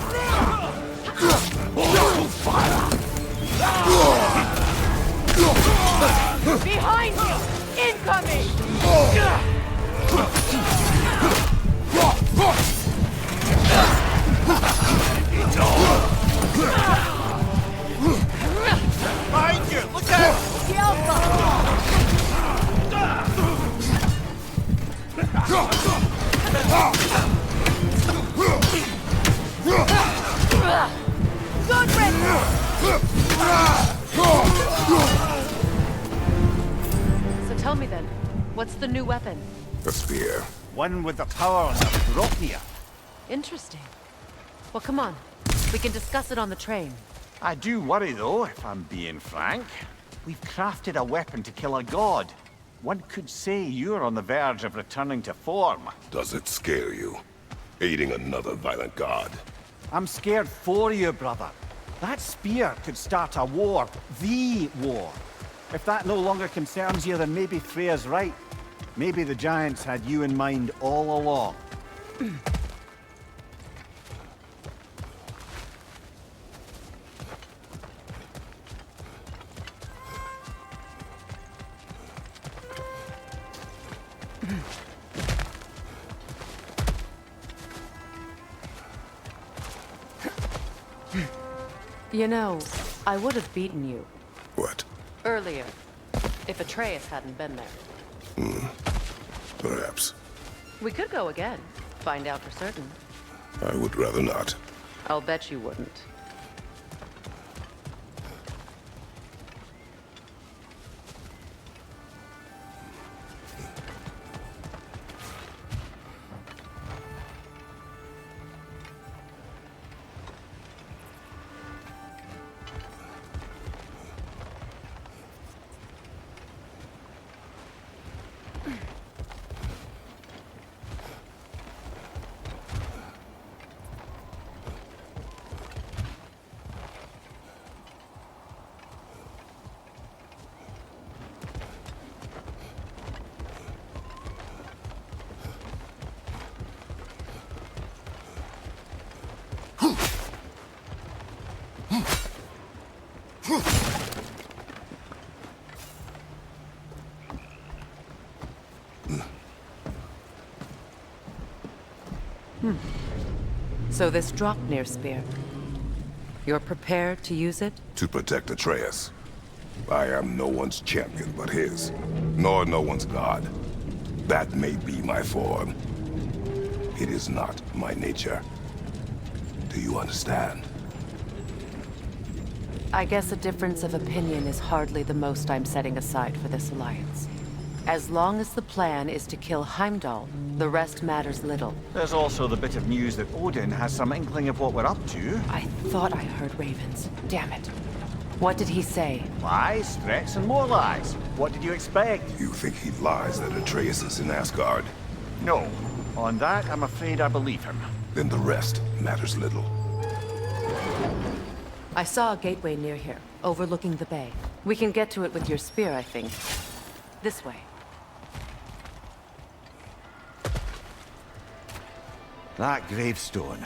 S9: Behind you! Incoming!
S3: Behind you! Look out!
S9: The Alpha! Good riddance! So tell me then,
S7: What's the new weapon?
S2: A spear.
S3: One with the powers of Draupnir.
S7: Interesting. Well, come on. We can discuss it on the train.
S3: I do worry, though, if I'm being frank. We've crafted a weapon to kill a god. One could say you're on the verge of returning to form.
S2: Does it scare you? Aiding another violent god?
S3: I'm scared for you, brother. That spear could start a war. The war. If that no longer concerns you, then maybe Freya's right. Maybe the Giants had you in mind all along.
S7: You know, I would have beaten you.
S2: What?
S7: Earlier. If Atreus hadn't been there.
S2: Perhaps.
S7: We could go again. Find out for certain.
S2: I would rather not.
S7: I'll bet you wouldn't. So this Draupnir spear, you're prepared to use it?
S2: To protect Atreus. I am no one's champion but his, nor no one's god. That may be my form. It is not my nature. Do you understand?
S7: I guess a difference of opinion is hardly the most I'm setting aside for this alliance. As long as the plan is to kill Heimdall, the rest matters little.
S3: There's also the bit of news that Odin has some inkling of what we're up to.
S7: I thought I heard ravens. Damn it. What did he say?
S3: Lies, threats, and more lies. What did you expect?
S2: You think he lies that Atreus is in Asgard?
S3: No. On that, I'm afraid I believe him.
S2: Then the rest matters little.
S7: I saw a gateway near here, overlooking the bay. We can get to it with your spear, I think. This way.
S3: That gravestone.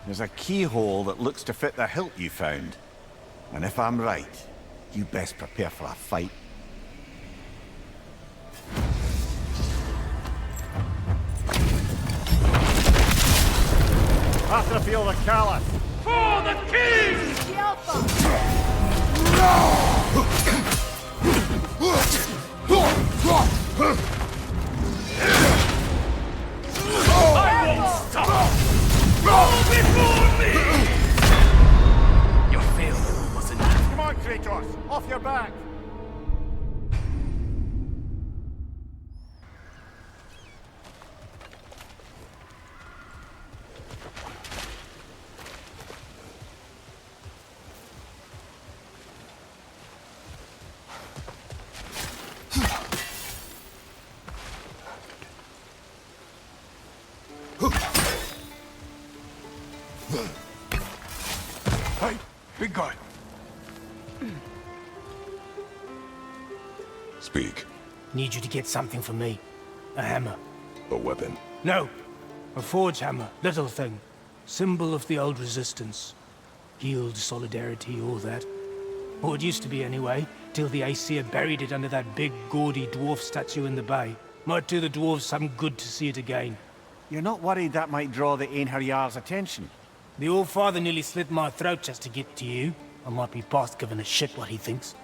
S3: There's a keyhole that looks to fit the hilt you found. And if I'm right, you best prepare for a fight. Atreus the Callous!
S5: For the king!
S9: The
S5: I won't stop! Go before me!
S10: Your failure was enough.
S3: Come on, Kratos! Off your back!
S5: Hey, big guy.
S2: Speak.
S12: Need you to get something for me. A hammer.
S2: A weapon.
S12: No. A forge hammer. Little thing. Symbol of the old resistance. Guild, solidarity, all that. Or it used to be anyway, till the Aesir buried it under that big, gaudy dwarf statue in the bay. Might do the dwarves some good to see it again.
S3: You're not worried that might draw the Einherjar's attention?
S12: The All-Father nearly slit my throat just to get to you. I might be past giving a shit what he thinks.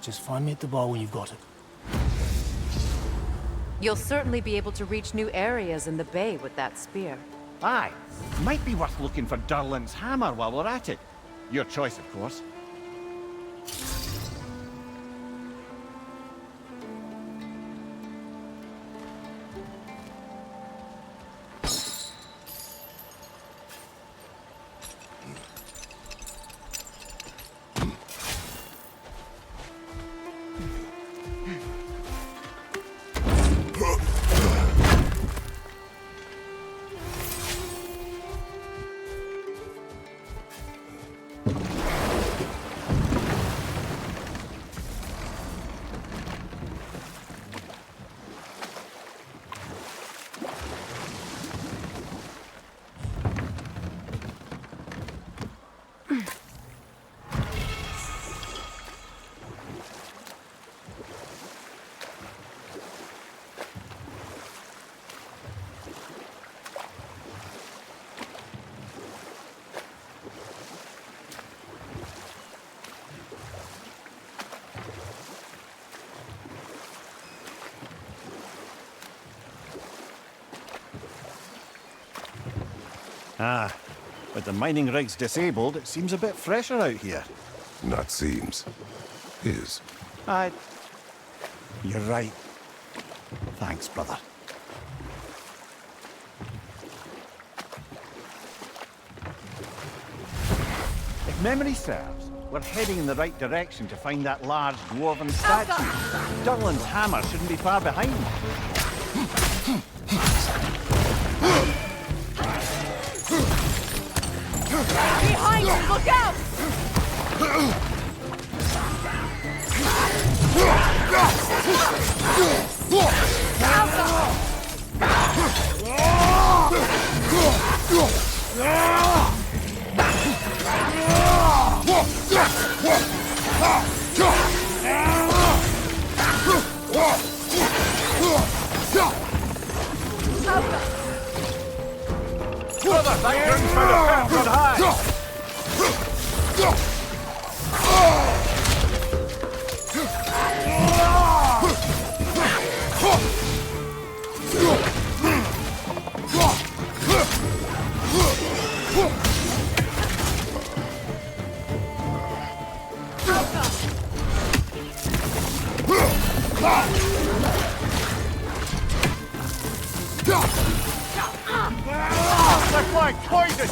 S12: Just find me at the bar when you've got it.
S7: You'll certainly be able to reach new areas in the bay with that spear.
S3: Aye. Might be worth looking for Durlin's hammer while we're at it. Your choice, of course. Ah, with the mining rigs disabled, it seems a bit fresher out here.
S2: Not seems. Is.
S3: You're right. Thanks, brother. If memory serves, we're heading in the right direction to find that large dwarven statue. Durlin's hammer shouldn't be far behind.
S9: Behind you! Look out!
S3: Brother, that gun's found a good high! They're flying poison!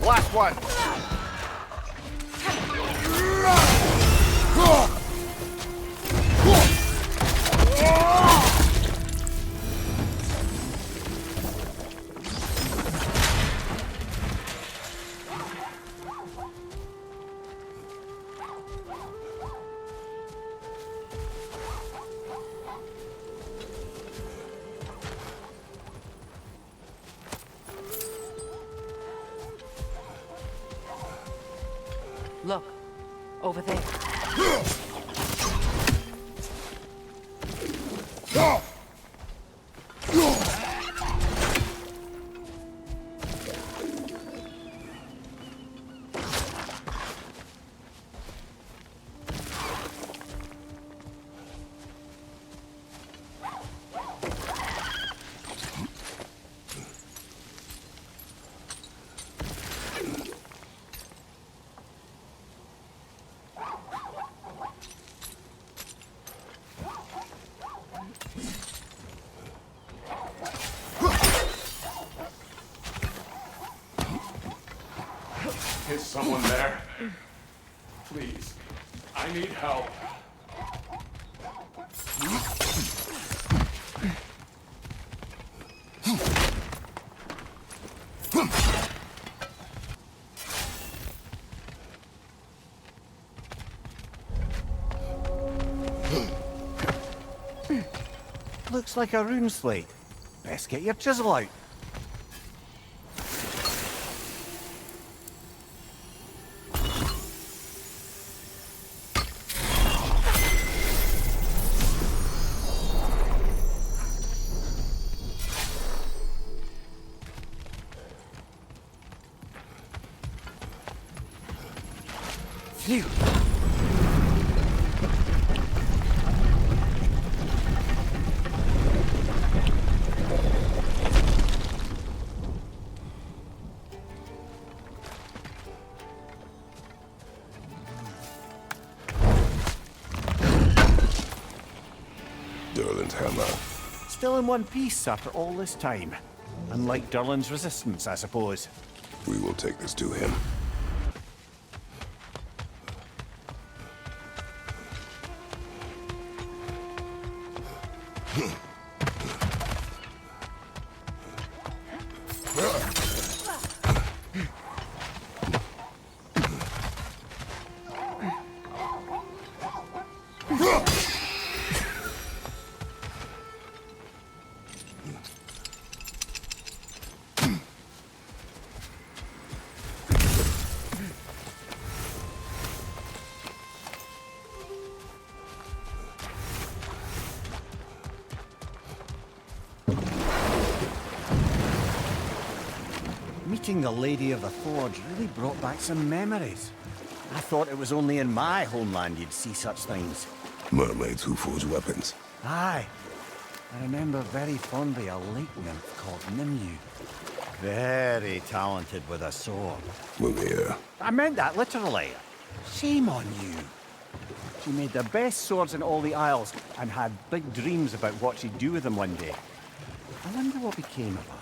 S3: Last one.
S7: Look, over there.
S13: Is someone there? Please, I need help.
S3: Looks like a rune slate. Best get your chisel out. Phew.
S2: Durlin's hammer.
S3: Still in one piece after all this time. Unlike Durlin's resistance, I suppose.
S2: We will take this to him.
S3: Meeting the Lady of the Forge really brought back some memories. I thought it was only in my homeland you'd see such things.
S2: Mermaids who forge weapons.
S3: Aye. I remember very fondly a lake nymph called Nimue. Very talented with a sword.
S2: Mimir.
S3: I meant that literally. Shame on you. She made the best swords in all the Isles and had big dreams about what she'd do with them one day. I wonder what became of her.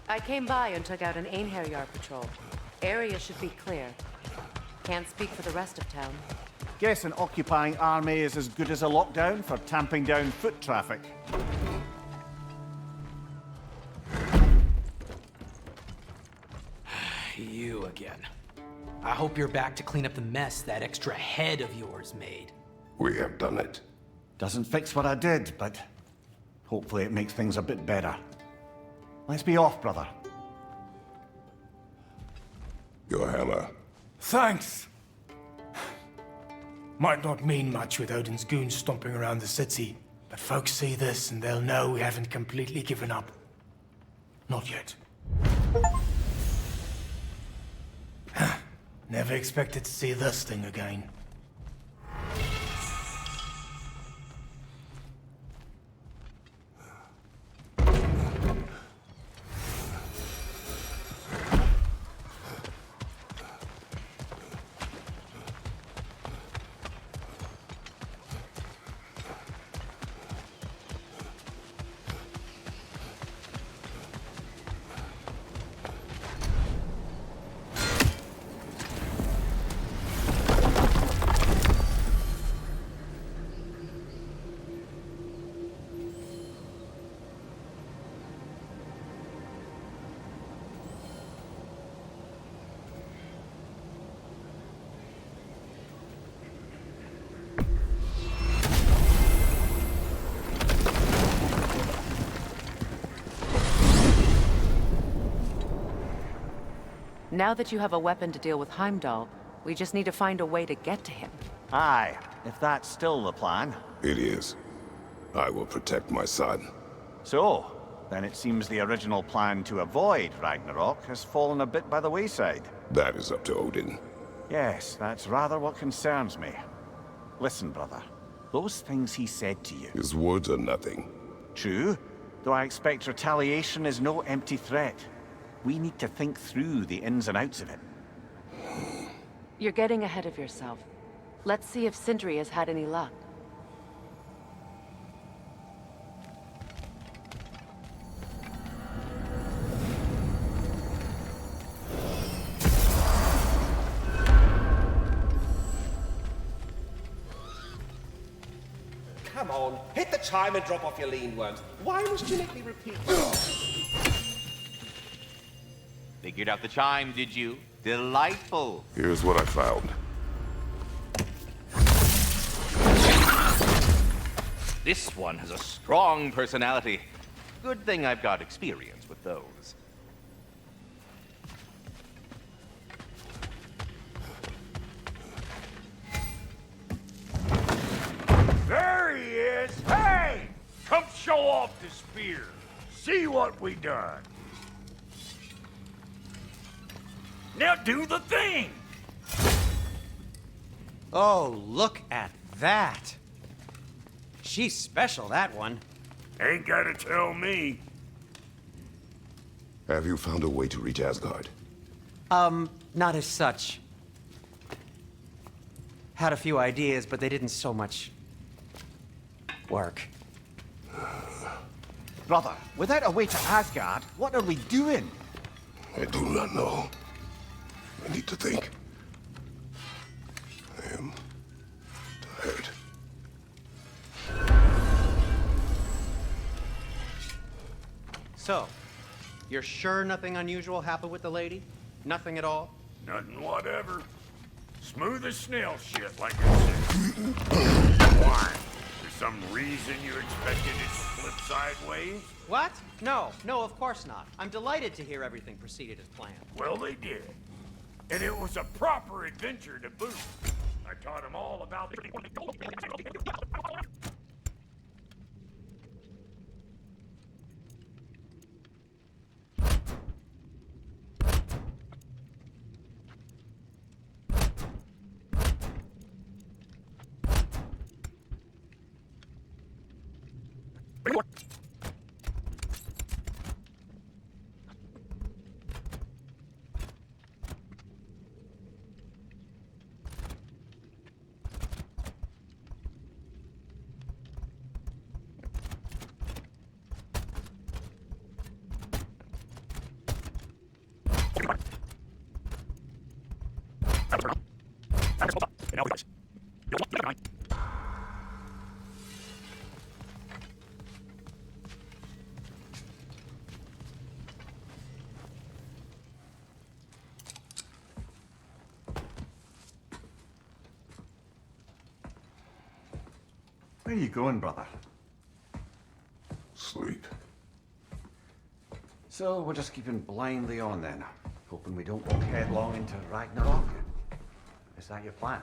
S7: I came by and took out an Einherjar patrol. Area should be clear. Can't speak for the rest of town.
S3: Guess an occupying army is as good as a lockdown for tamping down foot traffic.
S10: You again. I hope you're back to clean up the mess that extra head of yours made.
S2: We have done it.
S3: Doesn't fix what I did, but hopefully it makes things a bit better. Let's be off, brother.
S2: Your hammer.
S12: Thanks. Might not mean much with Odin's goons stomping around the city, but folks see this and they'll know we haven't completely given up. Not yet. Never expected to see this thing again.
S7: Now that you have a weapon to deal with Heimdall, we just need to find a way to get to him.
S3: Aye, if that's still the plan.
S2: It is. I will protect my son.
S3: So, then it seems the original plan to avoid Ragnarok has fallen a bit by the wayside.
S2: That is up to Odin.
S3: Yes, that's rather what concerns me. Listen, brother. Those things he said to you.
S2: His words are nothing.
S3: True, though I expect retaliation is no empty threat. We need to think through the ins and outs of it.
S7: You're getting ahead of yourself. Let's see if Sindri has had any luck.
S14: Come on, hit the chime and drop off your lean worms. Why must you make me repeat?
S1: Figured out the chime, did you? Delightful.
S2: Here's what I found.
S1: This one has a strong personality. Good thing I've got experience with those.
S5: There he is! Hey! Come show off the spear. See what we done. Now do the thing!
S6: Oh, look at that! She's special, that one.
S5: Ain't gotta tell me.
S2: Have you found a way to reach Asgard?
S6: Not as such. Had a few ideas, but they didn't so much work.
S3: Brother, without a way to Asgard, what are we doing?
S2: I do not know. I need to think. I am tired.
S6: So, you're sure nothing unusual happened with the lady? Nothing at all?
S5: Nothing whatever. Smooth as snail shit, like I said. Why? For some reason you expected it to flip sideways?
S6: What? No, of course not. I'm delighted to hear everything proceeded as planned.
S5: Well, they did. And it was a proper adventure to boot. I taught them all about...
S3: Where are you going, brother?
S2: Sleep.
S3: So we're just keeping blindly on then, hoping we don't walk headlong into Ragnarok. Is that your plan?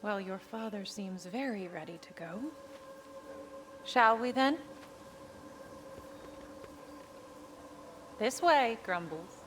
S9: Well, your father seems very ready to go. Shall we then? This way, Grumbles.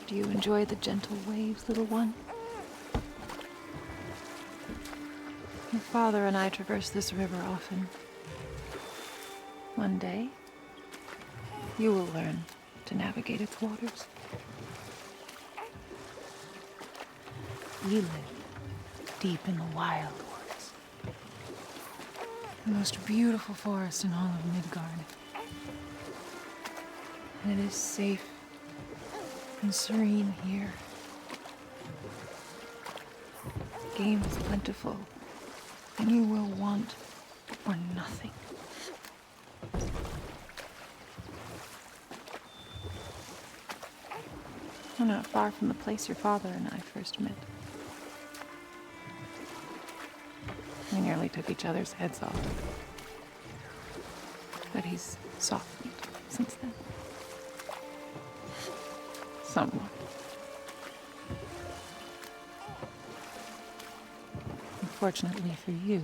S9: Do you enjoy the gentle waves, little one? Your father and I traverse this river often. One day, you will learn to navigate its waters. We live deep in the wild woods. The most beautiful forest in all of Midgard. And it is safe and serene here. Game is plentiful, and you will want for nothing. We're not far from the place your father and I first met. We nearly took each other's heads off. But he's softened since then. Somewhat. Unfortunately for you,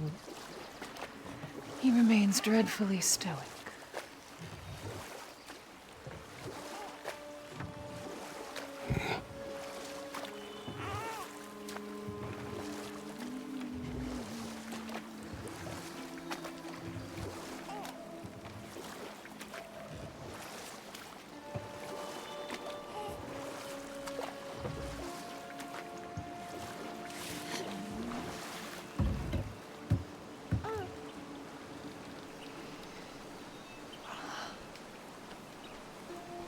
S9: he remains dreadfully stoic.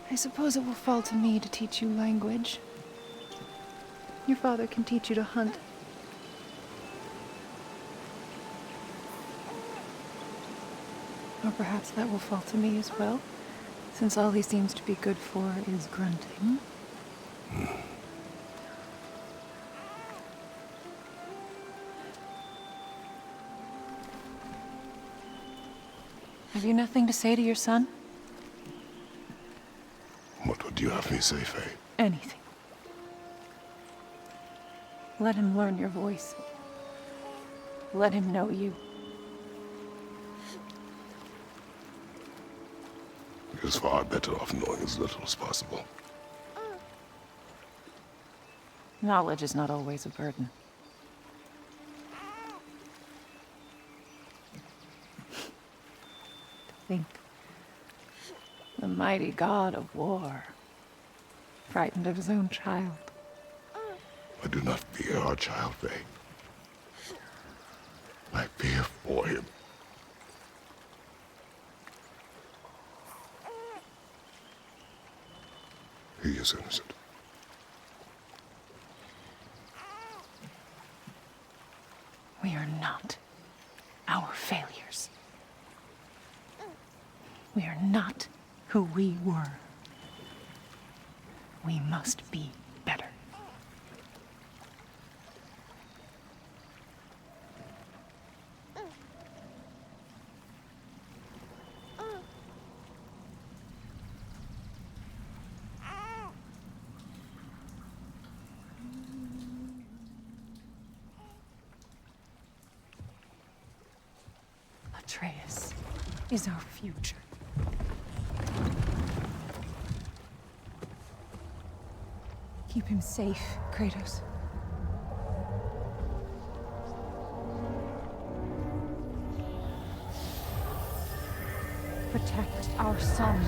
S9: I suppose it will fall to me to teach you language. Your father can teach you to hunt. Or perhaps that will fall to me as well, since all he seems to be good for is grunting. Have you nothing to say to your son?
S2: What would you have me say, Faye?
S9: Anything. Let him learn your voice. Let him know you.
S2: He is far better off knowing as little as possible.
S9: Knowledge is not always a burden. To think. The mighty god of war, frightened of his own child.
S2: I do not fear our child, Faye. I fear for him. He is innocent.
S9: We are not our failures. We are not who we were. We must be better. Atreus is our future. Keep him safe, Kratos. Protect our son.